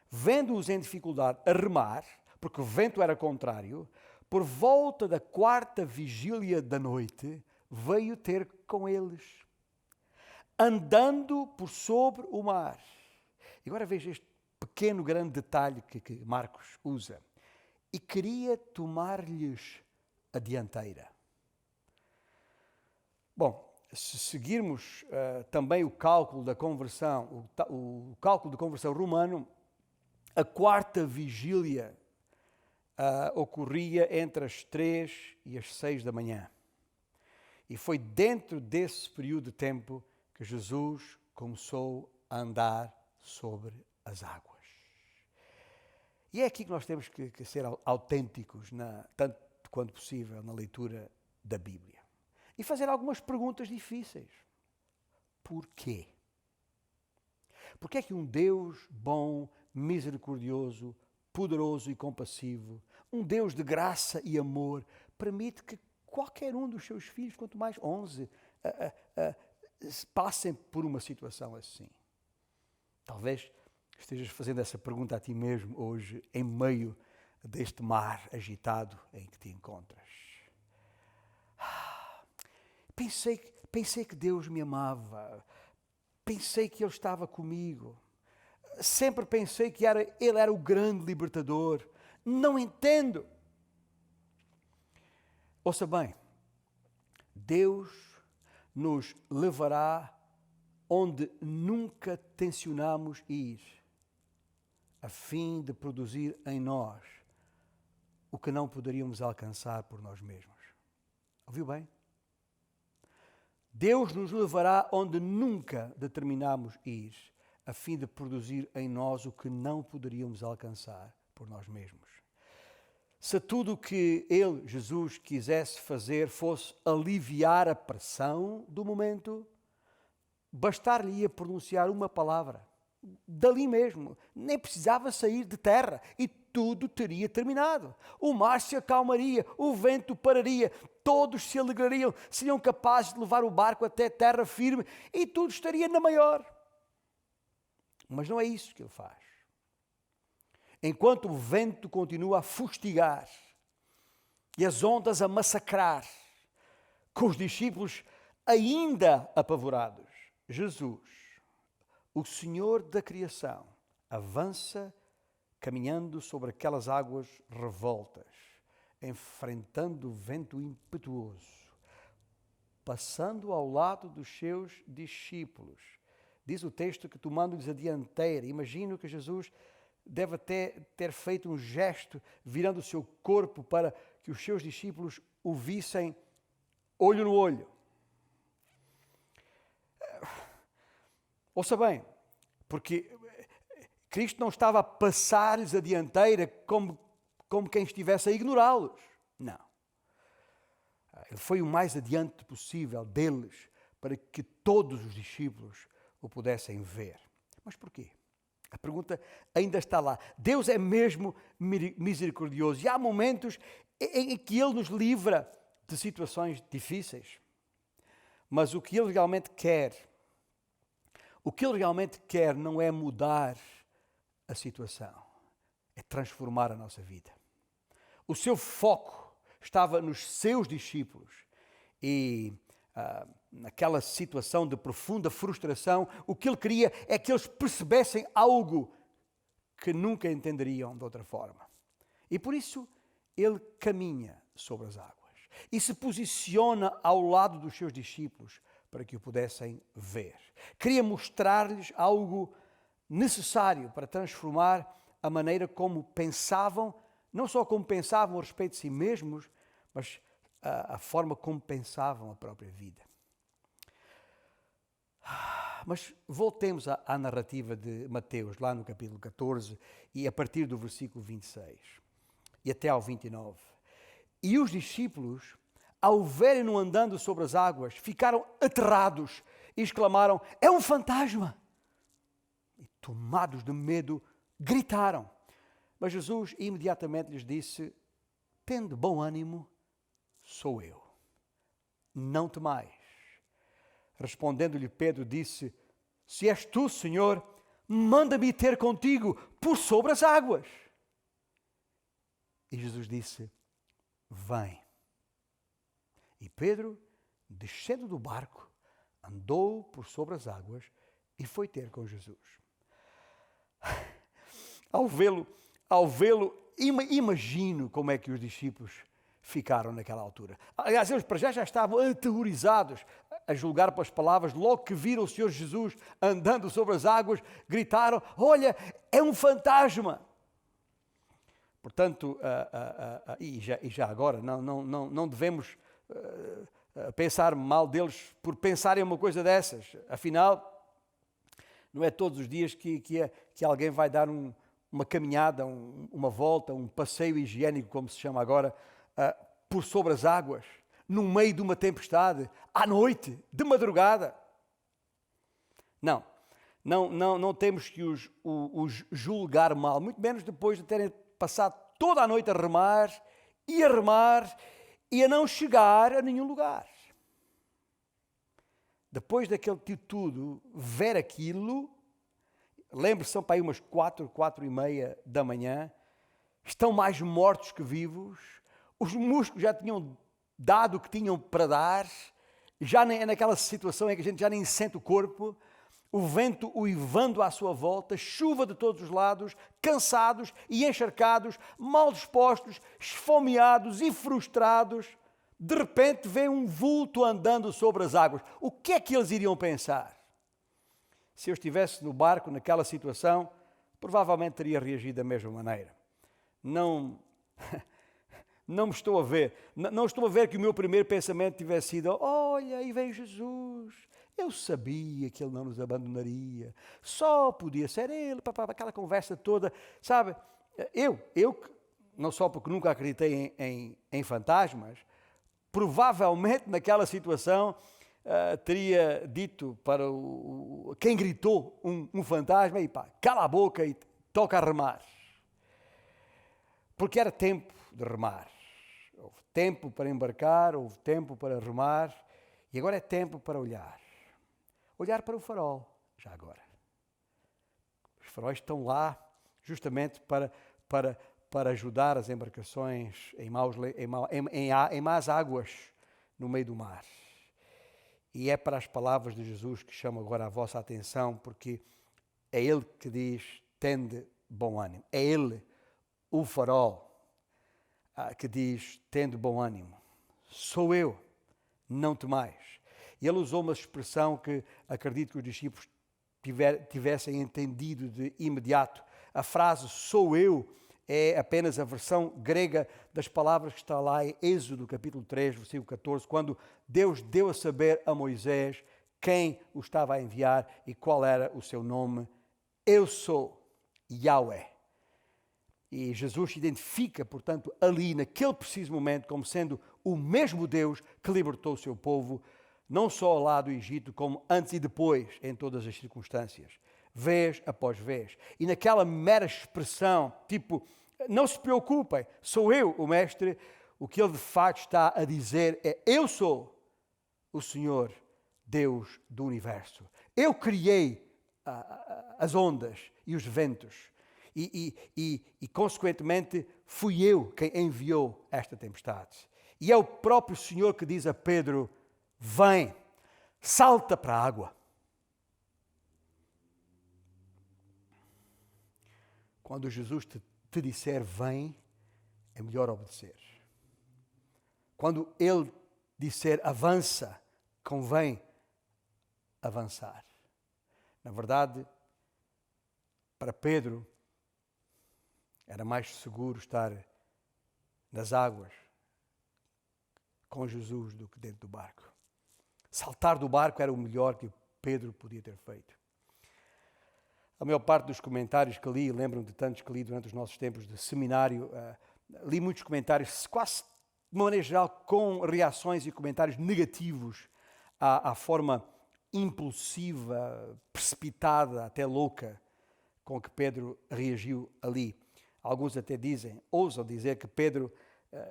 Speaker 6: vendo-os em dificuldade a remar, porque o vento era contrário, por volta da 4ª vigília da noite, veio ter com eles, andando por sobre o mar. E agora veja este pequeno, grande detalhe que Marcos usa. E queria tomar-lhes a dianteira. Bom, se seguirmos também o cálculo da conversão, o cálculo de conversão romano, a 4ª vigília ocorria entre as 3 e as 6 da manhã. E foi dentro desse período de tempo que Jesus começou a andar sobre as águas. E é aqui que nós temos que ser autênticos, tanto quanto possível, na leitura da Bíblia. E fazer algumas perguntas difíceis. Porquê? Porquê é que um Deus bom, misericordioso, poderoso e compassivo, um Deus de graça e amor, permite que qualquer um dos seus filhos, quanto mais 11, passem por uma situação assim? Talvez estejas fazendo essa pergunta a ti mesmo hoje, em meio deste mar agitado em que te encontras. Pensei que Deus me amava, pensei que Ele estava comigo, sempre pensei que Ele era o grande libertador. Não entendo. Ouça bem, Deus nos levará onde nunca tencionamos ir, a fim de produzir em nós o que não poderíamos alcançar por nós mesmos. Ouviu bem? Deus nos levará onde nunca determinamos ir, a fim de produzir em nós o que não poderíamos alcançar por nós mesmos. Se tudo o que Ele, Jesus, quisesse fazer fosse aliviar a pressão do momento, bastar-lhe-ia pronunciar uma palavra, dali mesmo, nem precisava sair de terra e tudo teria terminado. O mar se acalmaria, o vento pararia, todos se alegrariam, seriam capazes de levar o barco até terra firme e tudo estaria na maior. Mas não é isso que Ele faz. Enquanto o vento continua a fustigar e as ondas a massacrar, com os discípulos ainda apavorados, Jesus, o Senhor da criação, avança caminhando sobre aquelas águas revoltas, enfrentando o vento impetuoso, passando ao lado dos seus discípulos. Diz o texto que, tomando-lhes a dianteira, imagino que Jesus deve ter feito um gesto, virando o seu corpo para que os seus discípulos o vissem olho no olho. Ouça bem, porque Cristo não estava a passar-lhes a dianteira como quem estivesse a ignorá-los. Não. Ele foi o mais adiante possível deles para que todos os discípulos o pudessem ver. Mas porquê? A pergunta ainda está lá. Deus é mesmo misericordioso e há momentos em que Ele nos livra de situações difíceis. Mas o que Ele realmente quer não é mudar a situação, é transformar a nossa vida. O seu foco estava nos seus discípulos e naquela situação de profunda frustração, o que Ele queria é que eles percebessem algo que nunca entenderiam de outra forma. E por isso Ele caminha sobre as águas e se posiciona ao lado dos seus discípulos para que o pudessem ver. Queria mostrar-lhes algo necessário para transformar a maneira como pensavam, não só como pensavam a respeito de si mesmos, mas a forma como pensavam a própria vida. Mas voltemos à narrativa de Mateus, lá no capítulo 14, e a partir do versículo 26, e até ao 29. E os discípulos, ao verem-no andando sobre as águas, ficaram aterrados e exclamaram: "É um fantasma!" E tomados de medo, gritaram. Mas Jesus imediatamente lhes disse: "Tende bom ânimo, sou eu. Não temais." Respondendo-lhe Pedro, disse: "Se és tu, Senhor, manda-me ter contigo por sobre as águas." E Jesus disse: "Vem." E Pedro, descendo do barco, andou por sobre as águas e foi ter com Jesus. Ao vê-lo, imagino como é que os discípulos ficaram naquela altura. Aliás, eles para já estavam aterrorizados, a julgar pelas palavras. Logo que viram o Senhor Jesus andando sobre as águas, gritaram: "Olha, é um fantasma!" Portanto, e já agora, não devemos pensar mal deles por pensarem uma coisa dessas. Afinal, não é todos os dias que alguém vai dar uma caminhada, uma volta, um passeio higiênico, como se chama agora, por sobre as águas, no meio de uma tempestade, à noite, de madrugada. Não temos que os julgar mal, muito menos depois de terem passado toda a noite a remar e a não chegar a nenhum lugar. Depois daquele tudo, ver aquilo, lembre-se, são para aí umas 4h30 da manhã, estão mais mortos que vivos, os músculos já tinham dado o que tinham para dar, já é naquela situação em que a gente já nem sente o corpo, o vento uivando à sua volta, chuva de todos os lados, cansados e encharcados, mal dispostos, esfomeados e frustrados. De repente vê um vulto andando sobre as águas. O que é que eles iriam pensar? Se eu estivesse no barco naquela situação, provavelmente teria reagido da mesma maneira. Não me estou a ver. Não estou a ver que o meu primeiro pensamento tivesse sido: olha, aí vem Jesus. Eu sabia que Ele não nos abandonaria. Só podia ser Ele. Aquela conversa toda. Sabe, eu não só porque nunca acreditei em fantasmas, provavelmente naquela situação teria dito para quem gritou um fantasma: e pá, cala a boca e toca a remar. Porque era tempo de remar. Houve tempo para embarcar, houve tempo para remar, e agora é tempo para olhar. Olhar para o farol, já agora. Os faróis estão lá justamente para ajudar as embarcações em más águas no meio do mar. E é para as palavras de Jesus que chamo agora a vossa atenção, porque é Ele que diz: tende bom ânimo. É Ele, o farol, que diz: tende bom ânimo. Sou eu, não temais. E Ele usou uma expressão que acredito que os discípulos tivessem entendido de imediato. A frase sou eu é apenas a versão grega das palavras que está lá em Êxodo, capítulo 3, versículo 14, quando Deus deu a saber a Moisés quem o estava a enviar e qual era o seu nome. Eu sou Yahweh. E Jesus se identifica, portanto, ali, naquele preciso momento, como sendo o mesmo Deus que libertou o seu povo, não só lá do Egito, como antes e depois, em todas as circunstâncias, vez após vez. E naquela mera expressão, tipo, não se preocupem, sou eu o Mestre, o que Ele de facto está a dizer é: eu sou o Senhor, Deus do Universo. Eu criei as ondas e os ventos. E consequentemente, fui eu quem enviou esta tempestade. E é o próprio Senhor que diz a Pedro: vem, salta para a água. Quando Jesus te disser vem, é melhor obedecer. Quando Ele disser avança, convém avançar. Na verdade, para Pedro, era mais seguro estar nas águas com Jesus do que dentro do barco. Saltar do barco era o melhor que Pedro podia ter feito. A maior parte dos comentários que li, lembro-me de tantos que li durante os nossos tempos de seminário, li muitos comentários, quase de uma maneira geral, com reações e comentários negativos à forma impulsiva, precipitada, até louca, com que Pedro reagiu ali. Alguns até ousam dizer que Pedro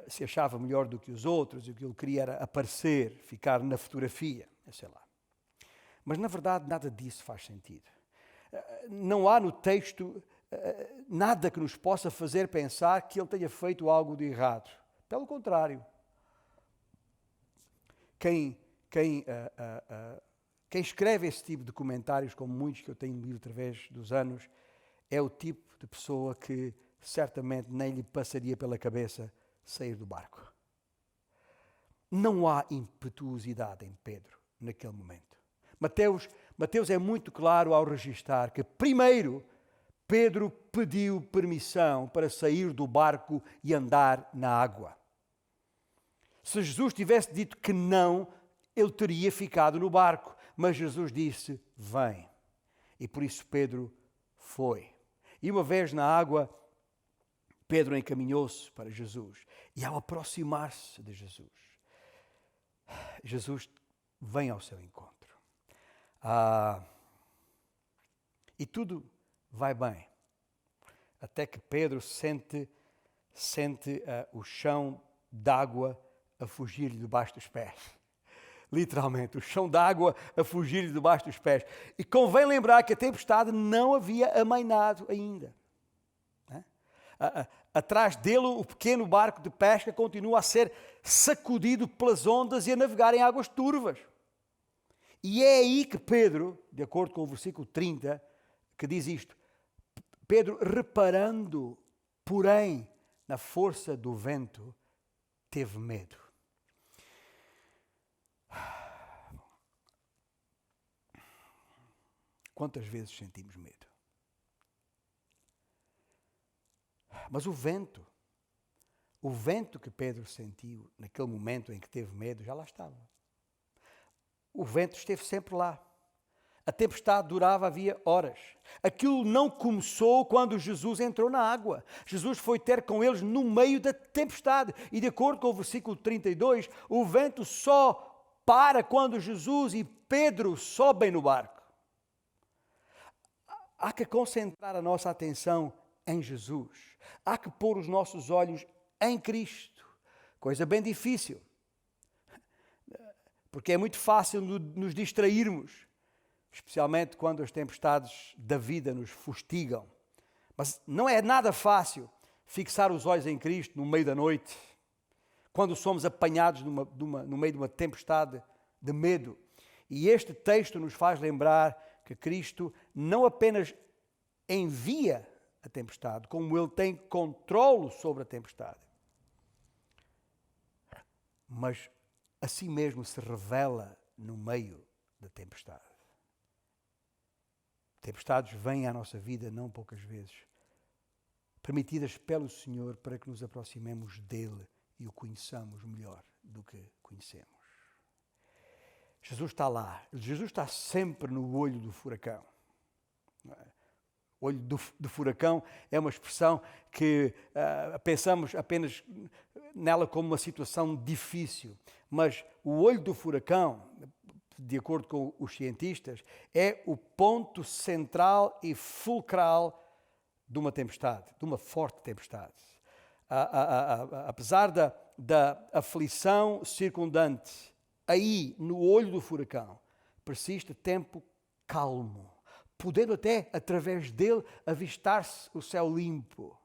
Speaker 6: se achava melhor do que os outros e o que ele queria era aparecer, ficar na fotografia, sei lá. Mas, na verdade, nada disso faz sentido. Não há no texto nada que nos possa fazer pensar que ele tenha feito algo de errado. Pelo contrário. Quem escreve esse tipo de comentários, como muitos que eu tenho lido através dos anos, é o tipo de pessoa que certamente nem lhe passaria pela cabeça sair do barco. Não há impetuosidade em Pedro naquele momento. Mateus é muito claro ao registrar que primeiro Pedro pediu permissão para sair do barco e andar na água. Se Jesus tivesse dito que não, ele teria ficado no barco. Mas Jesus disse, vem. E por isso Pedro foi. E uma vez na água, Pedro encaminhou-se para Jesus. E ao aproximar-se de Jesus, Jesus vem ao seu encontro. E tudo vai bem. Até que Pedro sente o chão d'água a fugir-lhe debaixo dos pés. Literalmente, o chão d'água a fugir-lhe debaixo dos pés. E convém lembrar que a tempestade não havia amainado ainda. Atrás dele, o pequeno barco de pesca continua a ser sacudido pelas ondas e a navegar em águas turvas. E é aí que Pedro, de acordo com o versículo 30, que diz isto, Pedro, reparando, porém, na força do vento, teve medo. Quantas vezes sentimos medo? Mas o vento que Pedro sentiu naquele momento em que teve medo, já lá estava. O vento esteve sempre lá. A tempestade durava havia horas. Aquilo não começou quando Jesus entrou na água. Jesus foi ter com eles no meio da tempestade. E de acordo com o versículo 32, o vento só para quando Jesus e Pedro sobem no barco. Há que concentrar a nossa atenção em Jesus. Há que pôr os nossos olhos em Cristo. Coisa bem difícil. Porque é muito fácil nos distrairmos. Especialmente quando as tempestades da vida nos fustigam. Mas não é nada fácil fixar os olhos em Cristo no meio da noite, quando somos apanhados no meio de uma tempestade de medo. E este texto nos faz lembrar que Cristo não apenas envia a tempestade, como Ele tem controle sobre a tempestade, mas a si mesmo se revela no meio da tempestade. Tempestades vêm à nossa vida não poucas vezes, permitidas pelo Senhor para que nos aproximemos dEle e o conheçamos melhor do que conhecemos. Jesus está lá, Jesus está sempre no olho do furacão. Olho do furacão é uma expressão que pensamos apenas nela como uma situação difícil, mas o olho do furacão, de acordo com os cientistas, é o ponto central e fulcral de uma tempestade, de uma forte tempestade. Apesar da aflição circundante, aí, no olho do furacão, persiste tempo calmo, podendo até, através dele, avistar-se o céu limpo.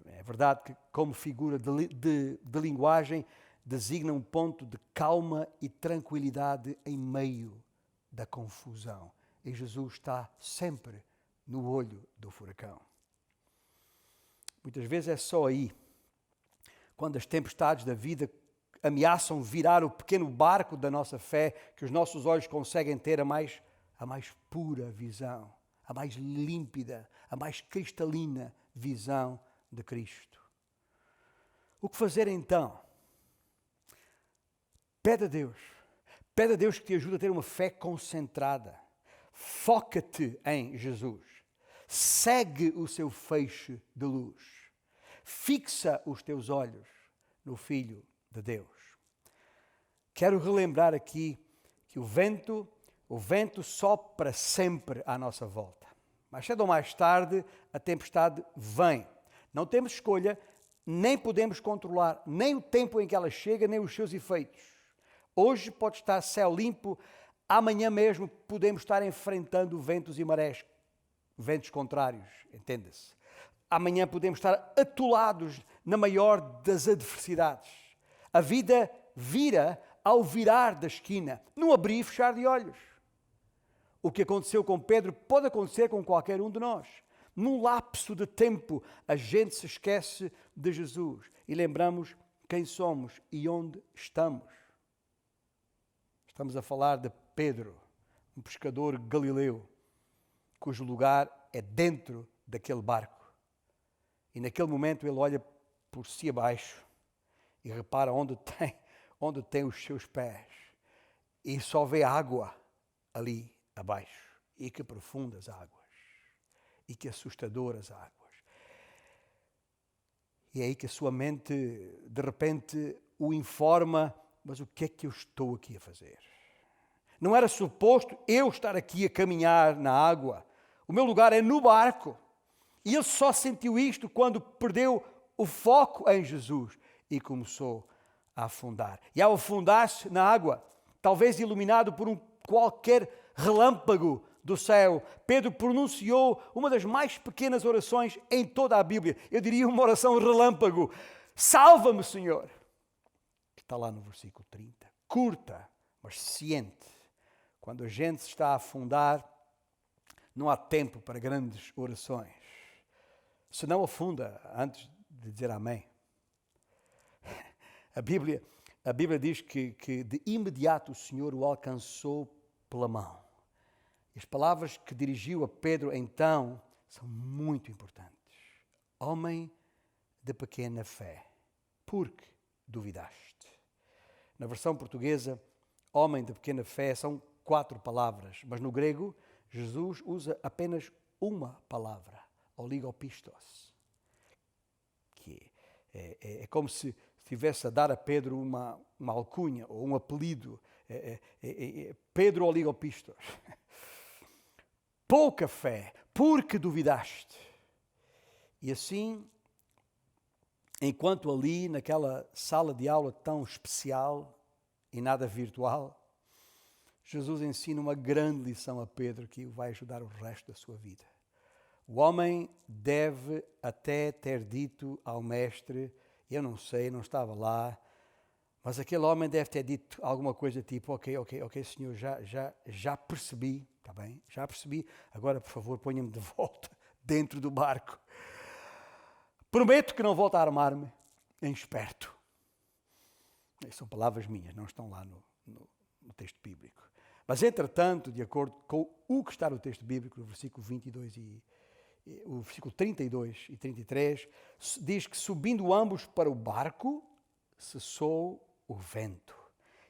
Speaker 6: É verdade que, como figura de linguagem, designa um ponto de calma e tranquilidade em meio da confusão. E Jesus está sempre no olho do furacão. Muitas vezes é só aí, quando as tempestades da vida ameaçam virar o pequeno barco da nossa fé, que os nossos olhos conseguem ter a mais pura visão, a mais límpida, a mais cristalina visão de Cristo. O que fazer então? Pede a Deus que te ajude a ter uma fé concentrada. Foca-te em Jesus. Segue o seu feixe de luz. Fixa os teus olhos no Filho de Deus. Quero relembrar aqui que o vento sopra sempre à nossa volta. Mais cedo ou mais tarde, a tempestade vem. Não temos escolha, nem podemos controlar nem o tempo em que ela chega, nem os seus efeitos. Hoje pode estar céu limpo, amanhã mesmo podemos estar enfrentando ventos e marés, ventos contrários, entenda-se. Amanhã podemos estar atolados na maior das adversidades. A vida vira ao virar da esquina, num abrir e fechar de olhos. O que aconteceu com Pedro pode acontecer com qualquer um de nós. Num lapso de tempo, a gente se esquece de Jesus e lembramos quem somos e onde estamos. Estamos a falar de Pedro, um pescador galileu, cujo lugar é dentro daquele barco. E naquele momento ele olha por si abaixo e repara onde tem os seus pés. E só vê água ali abaixo. E que profundas águas. E que assustadoras águas. E é aí que a sua mente, de repente, o informa, mas o que é que eu estou aqui a fazer? Não era suposto eu estar aqui a caminhar na água. O meu lugar é no barco. E ele só sentiu isto quando perdeu o foco em Jesus e começou a afundar. E ao afundar-se na água, talvez iluminado por um qualquer relâmpago do céu, Pedro pronunciou uma das mais pequenas orações em toda a Bíblia. Eu diria uma oração relâmpago. Salva-me, Senhor. Está lá no versículo 30. Curta, mas ciente. Quando a gente está a afundar, não há tempo para grandes orações. Se não afunda antes de dizer amém. A Bíblia diz que de imediato o Senhor o alcançou pela mão. As palavras que dirigiu a Pedro então são muito importantes. Homem de pequena fé, porque duvidaste? Na versão portuguesa, homem de pequena fé são 4 palavras, mas no grego, Jesus usa apenas uma palavra, oligopistos, que é como se estivesse a dar a Pedro uma alcunha ou um apelido. Pedro oligopistos. Pouca fé, porque duvidaste. E assim, enquanto ali naquela sala de aula tão especial e nada virtual, Jesus ensina uma grande lição a Pedro que o vai ajudar o resto da sua vida. O homem deve até ter dito ao mestre, eu não sei, não estava lá, mas aquele homem deve ter dito alguma coisa tipo, ok, Senhor, já percebi, está bem? Já percebi, agora por favor ponha-me de volta dentro do barco. Prometo que não volto a armar-me em esperto. São palavras minhas, não estão lá no texto bíblico. Mas entretanto, de acordo com o que está no texto bíblico, no versículo 22 o versículo 32 e 33, diz que subindo ambos para o barco, cessou o vento.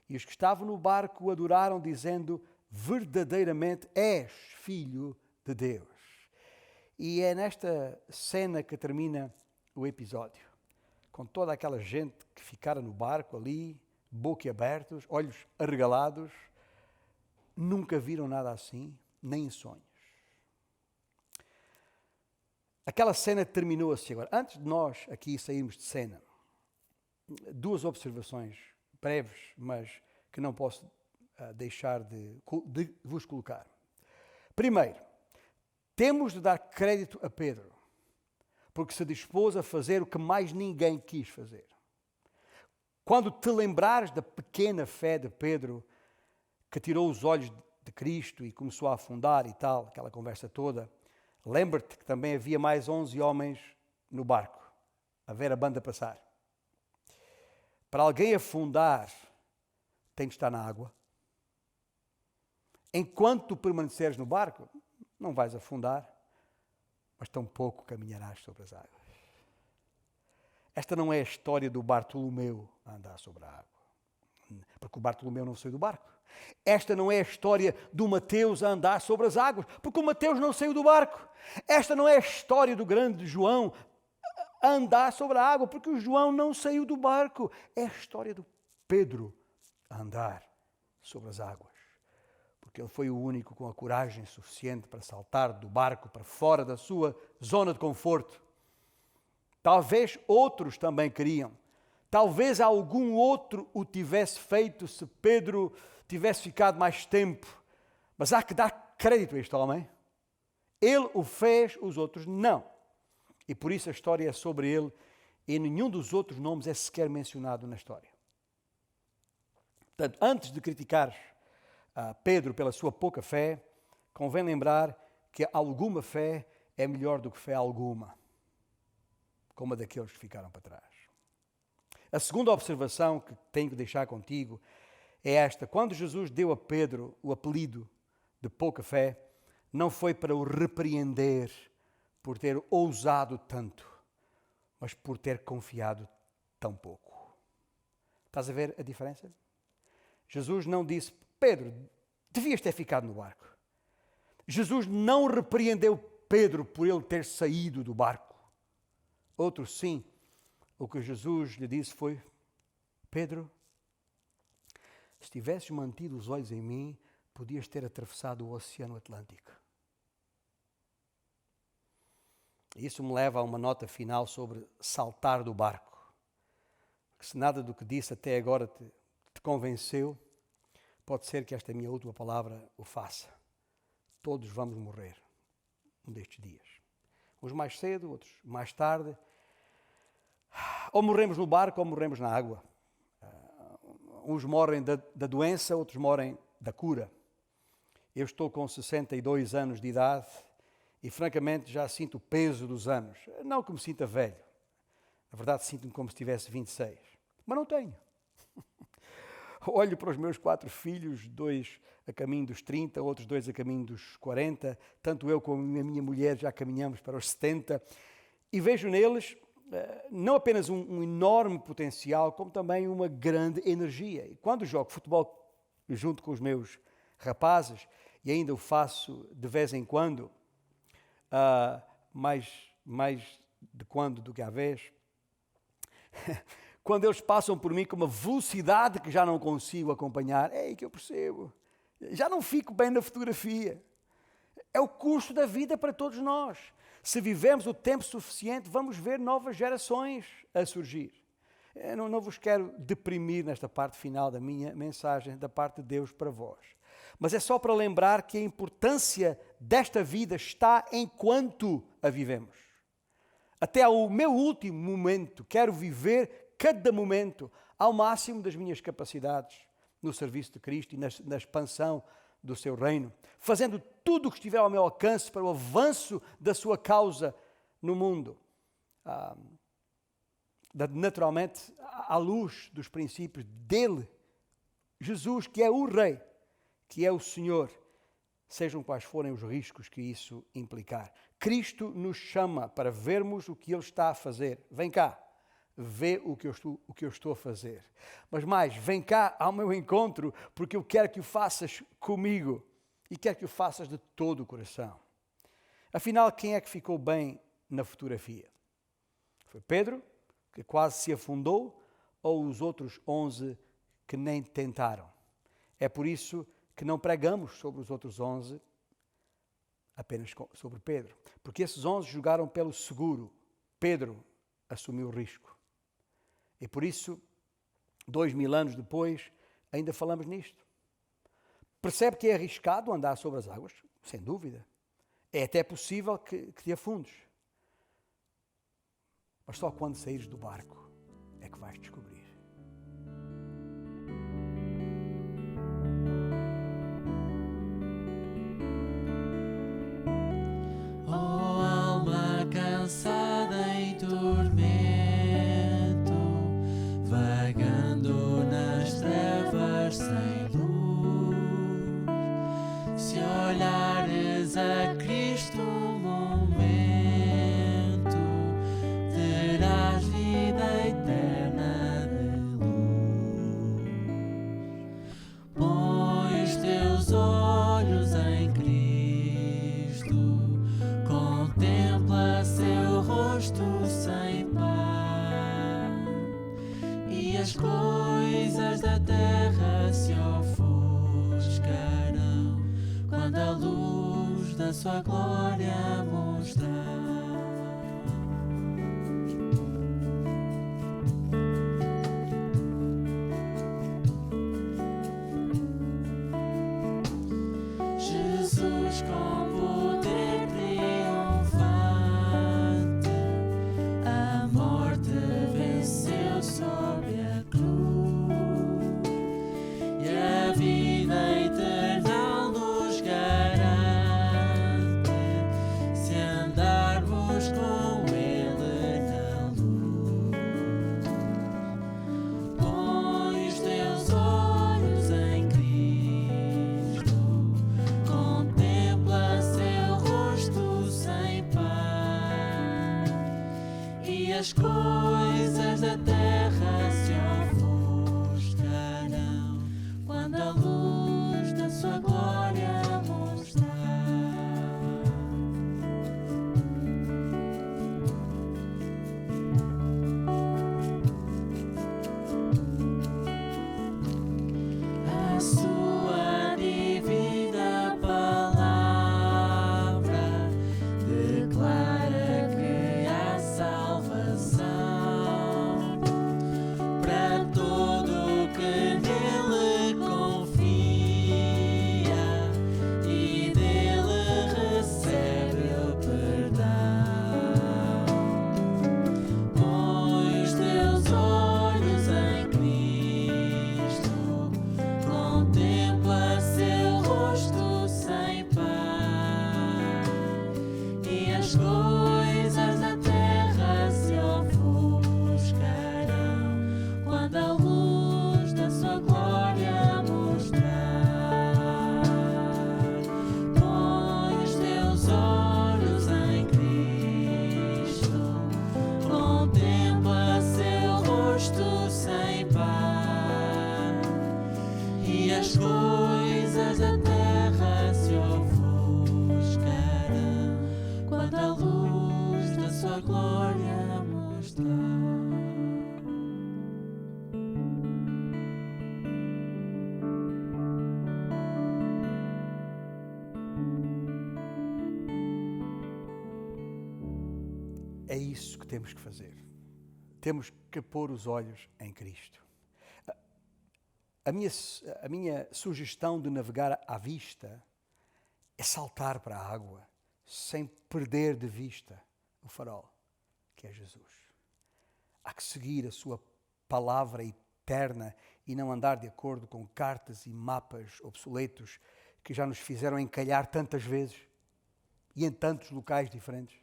Speaker 6: E os que estavam no barco o adoraram, dizendo, verdadeiramente és filho de Deus. E é nesta cena que termina o episódio, com toda aquela gente que ficara no barco ali, boquiabertos, olhos arregalados, nunca viram nada assim, nem em sonhos. Aquela cena terminou assim agora. Antes de nós aqui sairmos de cena, 2 observações breves, mas que não posso deixar de vos colocar. Primeiro, temos de dar crédito a Pedro, porque se dispôs a fazer o que mais ninguém quis fazer. Quando te lembrares da pequena fé de Pedro, que tirou os olhos de Cristo e começou a afundar e tal, aquela conversa toda, lembra-te que também havia mais 11 homens no barco, a ver a banda passar. Para alguém afundar, tem de estar na água. Enquanto permaneceres no barco, não vais afundar, mas tampouco caminharás sobre as águas. Esta não é a história do Bartolomeu a andar sobre a água, porque o Bartolomeu não saiu do barco. Esta não é a história do Mateus a andar sobre as águas, porque o Mateus não saiu do barco. Esta não é a história do grande João a andar sobre a água, porque o João não saiu do barco. É a história do Pedro a andar sobre as águas, porque ele foi o único com a coragem suficiente para saltar do barco para fora da sua zona de conforto. Talvez outros também queriam. Talvez algum outro o tivesse feito se Pedro tivesse ficado mais tempo. Mas há que dar crédito a este homem. Ele o fez, os outros não. E por isso a história é sobre ele e nenhum dos outros nomes é sequer mencionado na história. Portanto, antes de criticar Pedro pela sua pouca fé, convém lembrar que alguma fé é melhor do que fé alguma, como a daqueles que ficaram para trás. A segunda observação que tenho que deixar contigo é esta. Quando Jesus deu a Pedro o apelido de pouca fé, não foi para o repreender por ter ousado tanto, mas por ter confiado tão pouco. Estás a ver a diferença? Jesus não disse, Pedro, devias ter ficado no barco. Jesus não repreendeu Pedro por ele ter saído do barco. Outro sim, o que Jesus lhe disse foi, Pedro, se tivesses mantido os olhos em mim, podias ter atravessado o Oceano Atlântico. Isso me leva a uma nota final sobre saltar do barco. Que se nada do que disse até agora te convenceu, pode ser que esta minha última palavra o faça. Todos vamos morrer um destes dias. Uns mais cedo, outros mais tarde. Ou morremos no barco ou morremos na água. Uns morrem da doença, outros morrem da cura. Eu estou com 62 anos de idade e francamente já sinto o peso dos anos. Não que me sinta velho. Na verdade sinto-me como se tivesse 26. Mas não tenho. Olho para os meus 4 filhos, 2 a caminho dos 30, outros 2 a caminho dos 40. Tanto eu como a minha mulher já caminhamos para os 70. E vejo neles não apenas um enorme potencial, como também uma grande energia. E quando jogo futebol junto com os meus rapazes, e ainda o faço de vez em quando, mais de quando do que à vez, quando eles passam por mim com uma velocidade que já não consigo acompanhar, é aí que eu percebo. Já não fico bem na fotografia. É o custo da vida para todos nós. Se vivemos o tempo suficiente, vamos ver novas gerações a surgir. Eu não vos quero deprimir nesta parte final da minha mensagem, da parte de Deus para vós. Mas é só para lembrar que a importância desta vida está enquanto a vivemos. Até ao meu último momento, quero viver cada momento ao máximo das minhas capacidades no serviço de Cristo e na expansão do seu reino, fazendo tudo o que estiver ao meu alcance para o avanço da sua causa no mundo. Naturalmente, à luz dos princípios dele, Jesus, que é o Rei, que é o Senhor, sejam quais forem os riscos que isso implicar. Cristo nos chama para vermos o que Ele está a fazer. Vem cá, vê o que eu estou a fazer. Mas mais, vem cá ao meu encontro, porque eu quero que o faças comigo e quero que o faças de todo o coração. Afinal, quem é que ficou bem na fotografia? Foi Pedro, que quase se afundou, ou os outros 11 que nem tentaram? É por isso que não pregamos sobre os outros 11, apenas sobre Pedro. Porque esses 11 jogaram pelo seguro. Pedro assumiu o risco. E por isso, 2000 anos depois, ainda falamos nisto. Percebe que é arriscado andar sobre as águas? Sem dúvida. É até possível que te afundes. Mas só quando saíres do barco é que vais descobrir.
Speaker 2: Oh, alma cansada em tormento, vagando nas trevas sem luz. Se olhares a Cristo um momento, terás vida eterna de luz. Põe os teus olhos em Cristo, contempla seu rosto sem par, e as coisas da terra se ofuscarão quando a luz da sua glória mostrar. Jesus com poder triunfante, a morte venceu sobre a cruz, e a vida eterna nos garante, se andarmos
Speaker 6: isso que temos que fazer. Temos que pôr os olhos em Cristo. A minha sugestão de navegar à vista é saltar para a água sem perder de vista o farol, que é Jesus. Há que seguir a sua palavra eterna e não andar de acordo com cartas e mapas obsoletos que já nos fizeram encalhar tantas vezes e em tantos locais diferentes.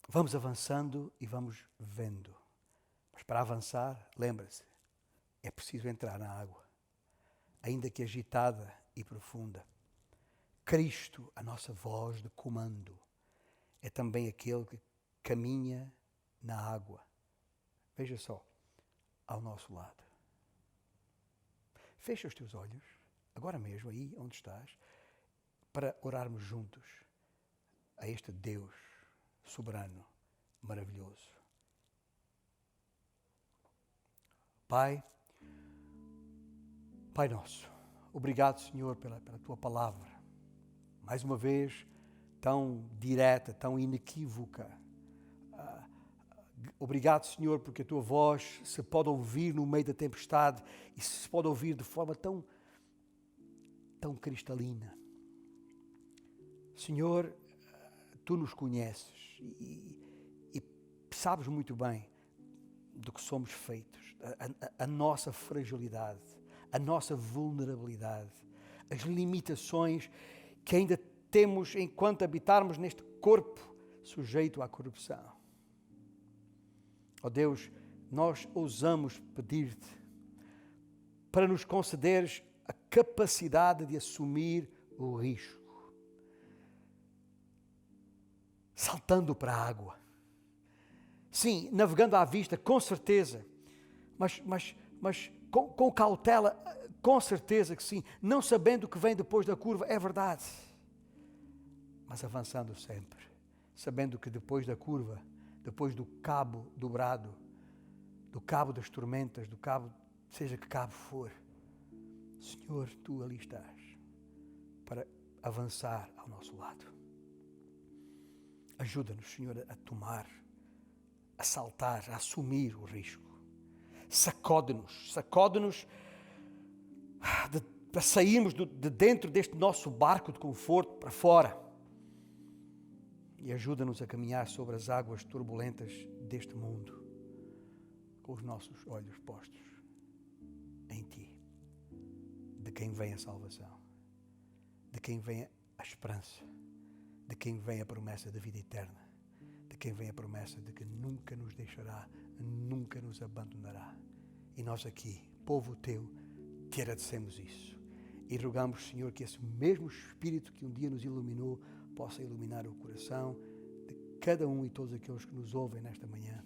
Speaker 6: Vamos avançando e vamos vendo. Mas para avançar, lembre-se, é preciso entrar na água, ainda que agitada e profunda. Cristo, a nossa voz de comando, é também aquele que caminha na água. Veja só, ao nosso lado. Fecha os teus olhos, agora mesmo, aí onde estás, para orarmos juntos a este Deus soberano, maravilhoso. Pai nosso, obrigado, Senhor, pela Tua palavra. Mais uma vez, tão direta, tão inequívoca. Obrigado, Senhor, porque a Tua voz se pode ouvir no meio da tempestade e se pode ouvir de forma tão cristalina. Senhor, Tu nos conheces e sabes muito bem do que somos feitos, a nossa fragilidade, a nossa vulnerabilidade, as limitações que ainda temos enquanto habitarmos neste corpo sujeito à corrupção. Ó Deus, nós ousamos pedir-te para nos concederes a capacidade de assumir o risco, saltando para a água. Sim, navegando à vista, com certeza, mas com cautela, com certeza que sim, não sabendo o que vem depois da curva, é verdade, mas avançando sempre, sabendo que depois da curva, depois do cabo dobrado, do cabo das tormentas, do cabo, seja que cabo for, Senhor, Tu ali estás, para avançar ao nosso lado. Ajuda-nos, Senhor, a tomar, a saltar, a assumir o risco. Sacode-nos para sairmos de dentro deste nosso barco de conforto para fora. E ajuda-nos a caminhar sobre as águas turbulentas deste mundo, com os nossos olhos postos em Ti, de quem vem a salvação, de quem vem a esperança, de quem vem a promessa da vida eterna, de quem vem a promessa de que nunca nos deixará, nunca nos abandonará. E nós aqui, povo Teu, Te agradecemos isso. E rogamos, Senhor, que esse mesmo Espírito que um dia nos iluminou, possa iluminar o coração de cada um e todos aqueles que nos ouvem nesta manhã,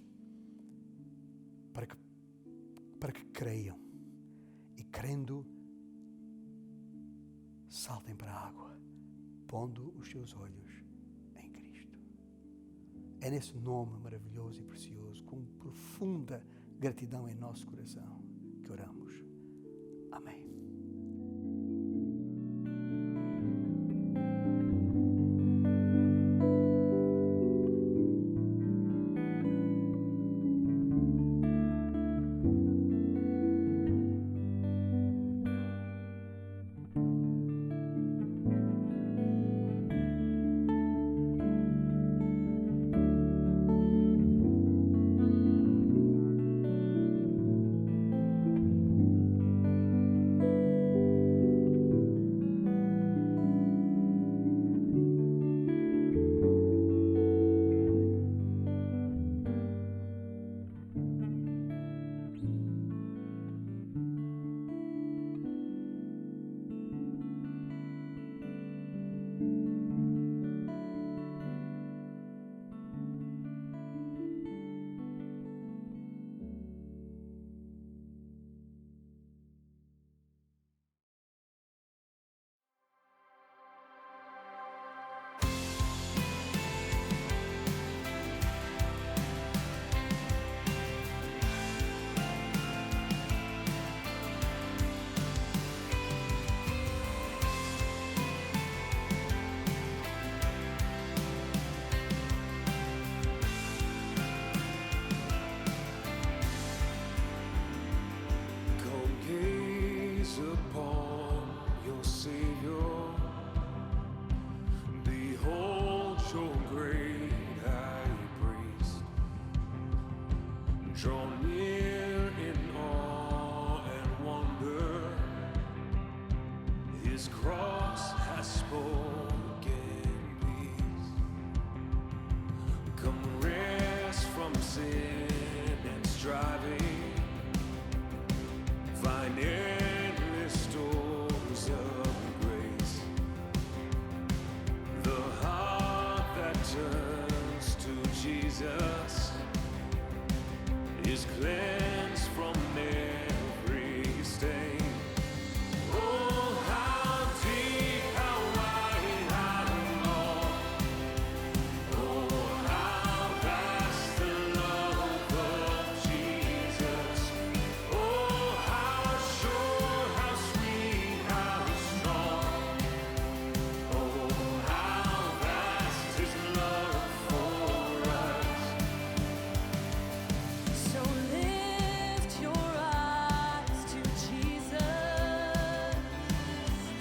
Speaker 6: para que creiam e, crendo, saltem para a água, pondo os seus olhos em Cristo. É nesse nome maravilhoso e precioso, com profunda gratidão em nosso coração, que oramos. Amém.
Speaker 1: His cross has spoken peace. Come rest from sin and striving. Find endless stores of grace. The heart that turns to Jesus is cleansed from every stain. Oh, how deep, how wide, how long. Oh, how vast the love of Jesus. Oh, how sure, how sweet, how strong. Oh, how vast His love for us.
Speaker 2: So lift your eyes to Jesus.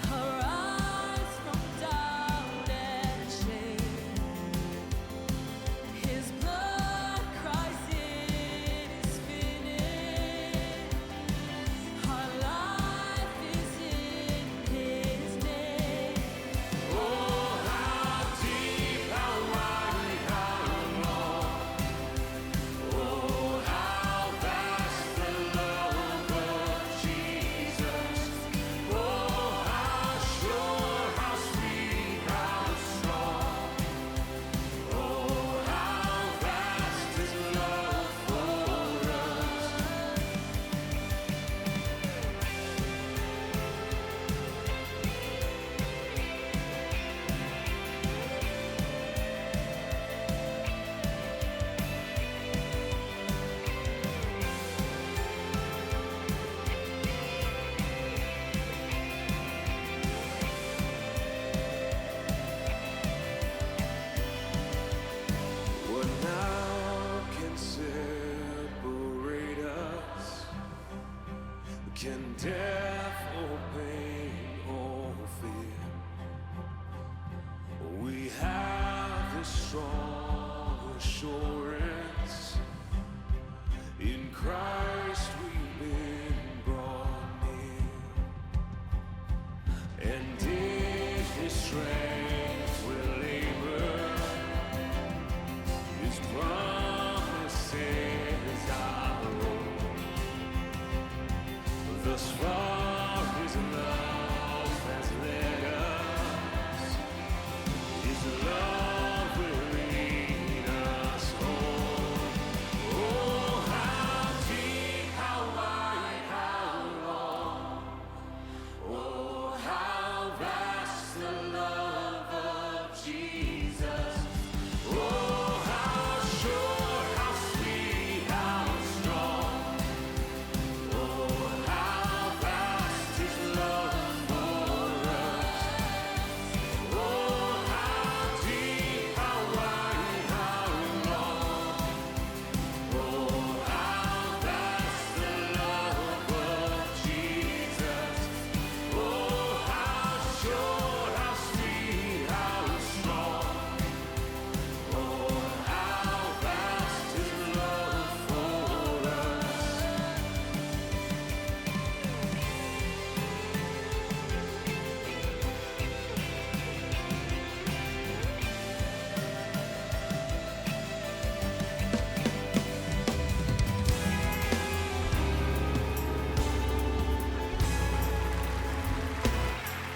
Speaker 2: Arise from doubt and shame. His blood cries it is finished. Our life is in His name.
Speaker 1: Oh, how deep, how wide, how long. Oh, how vast the love of Jesus. Oh, how sure, how sweet, how strong. Oh, how vast His love for us. What now can separate us? Can death or pain or fear? We have this strong assurance. In Christ we've been brought near. And in His strength we'll labor. His promises are old. Thus far His love has led us. His love will lead us home. Oh, how deep, how wide, how long. Oh, how vast the love of Jesus. Oh, how sure, how sweet, how strong. Oh, how vast His love for us. Oh, how deep, how wide, how long. Oh, how vast the love of Jesus. Oh, how sure, how sweet, how strong. Oh, how vast His love for us.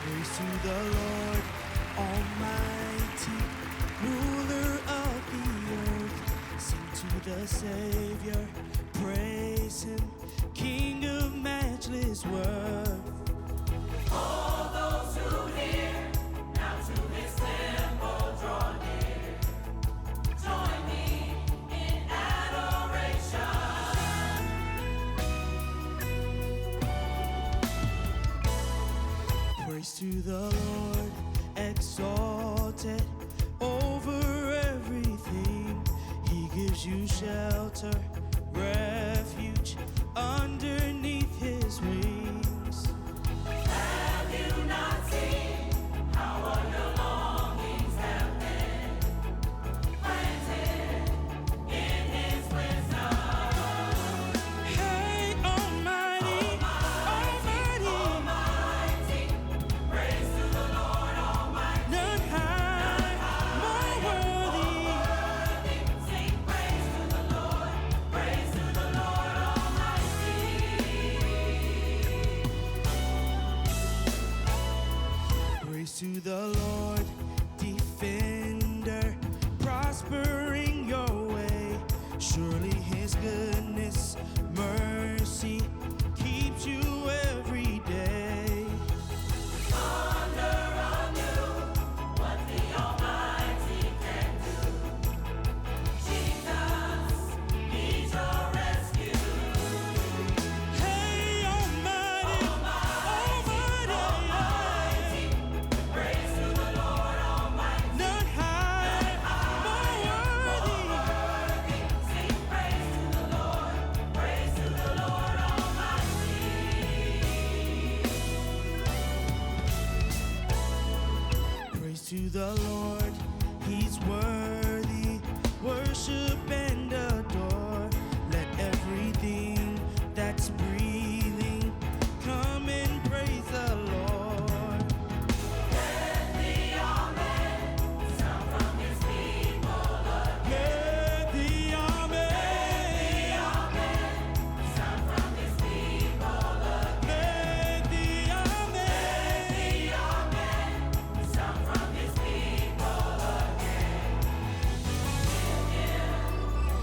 Speaker 7: Praise to the Lord Almighty, ruler of the earth. Sing to the Savior, praise Him, King of matchless worth.
Speaker 4: All those who hear, now to His temple draw near. Join me in adoration.
Speaker 7: Praise to the Lord, exalted over everything. He gives you shelter, refuge underneath His wings.
Speaker 4: Have you not seen how all your longings have been planted in His wisdom?
Speaker 7: Hey, Almighty, Almighty,
Speaker 4: Almighty, praise
Speaker 7: to the Lord, defender, prospering your way. Surely his goodness, mercy keeps you every day. Hey, Almighty, praise to the Lord Almighty. None high, more worthy. Sing praise to the Lord Almighty. Praise to the Lord, he's worthy. Worship and adore. Let everything that's breathing come and praise the Lord. Let the Amen sound from his people again. Let the Amen sound from his people again. Let the Amen sound from his people again.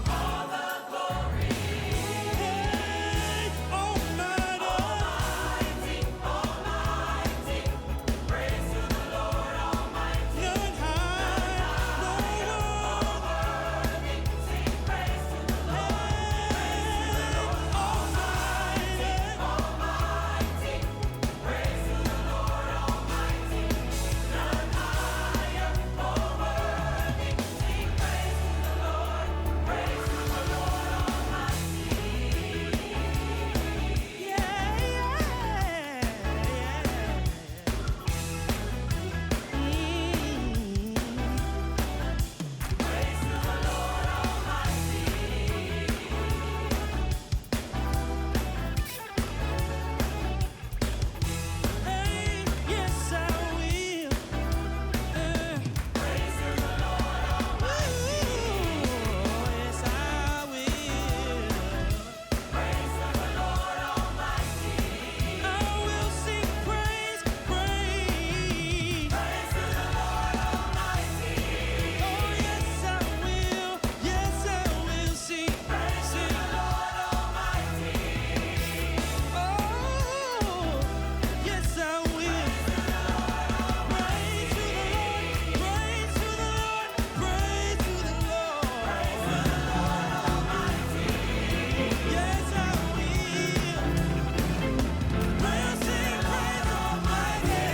Speaker 7: All the glory. Hey, Almighty, praise to the Lord Almighty. None high, no worthy. Sing praise to the Lord. Almighty, praise to the Lord Almighty. None higher, more worthy. Sing praise to the Lord. Praise to the Lord Almighty. Hey, yes, I will. Praise to the Lord Almighty. Yes, I will. Praise to the Lord Almighty. I will sing praise, praise. Praise to the Lord Almighty. Oh, yes, I will. Yes, I will sing praise to the Lord Almighty. Oh, yes, I will. Praise to the Lord, praise to the Lord, praise to the Lord. Almighty. Yes, I will. We'll sing praise Almighty.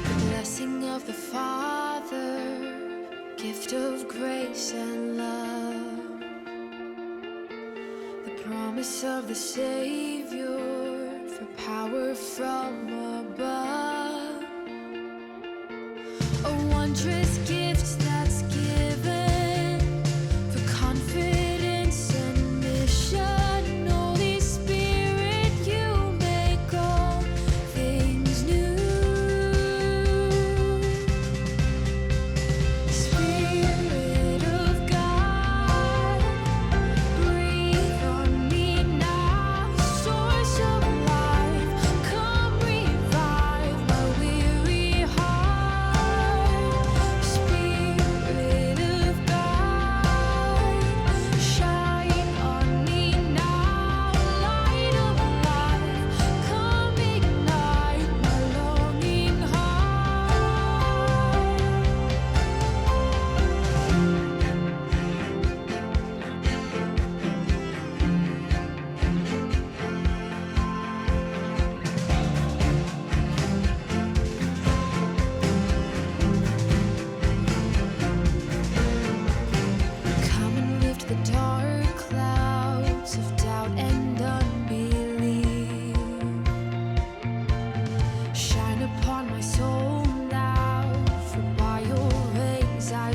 Speaker 2: The blessing of the Father, gift of grace and love, the promise of the Savior for power from above, a wondrous gift that's given for confidence and mission. Holy Spirit, you make all things new. Spirit of God, breathe on me now. Source of life, come revive my weary heart.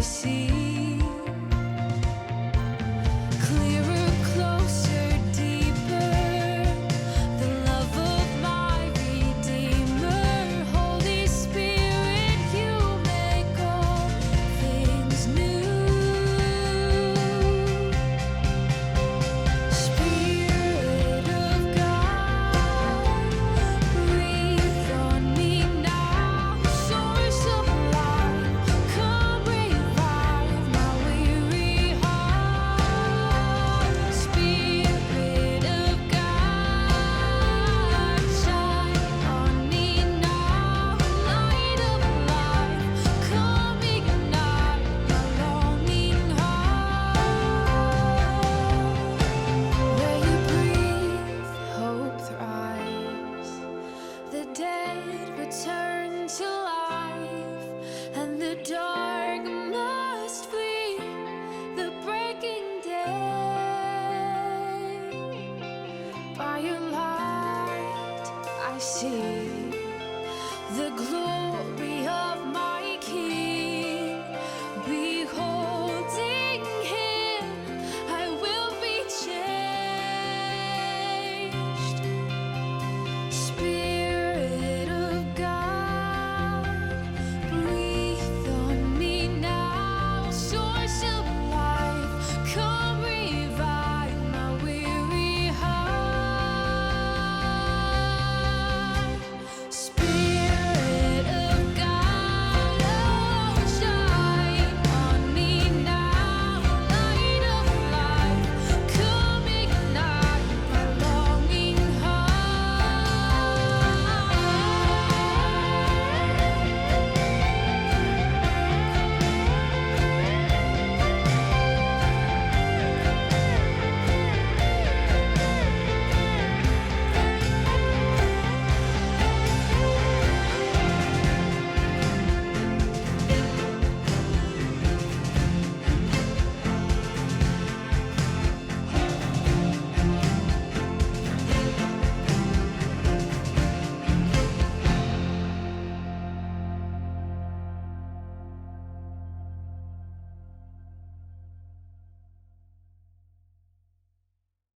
Speaker 2: see. Clearer, closer, deeper, the love of my Redeemer. Holy Spirit, you make all things new. Spirit of God, breathe on me now. Source of life, come revive my weary heart. Spirit of God, shine on me now. Light of life, come ignite my longing heart. Where you breathe, hope thrives. The dead return to life, and the dark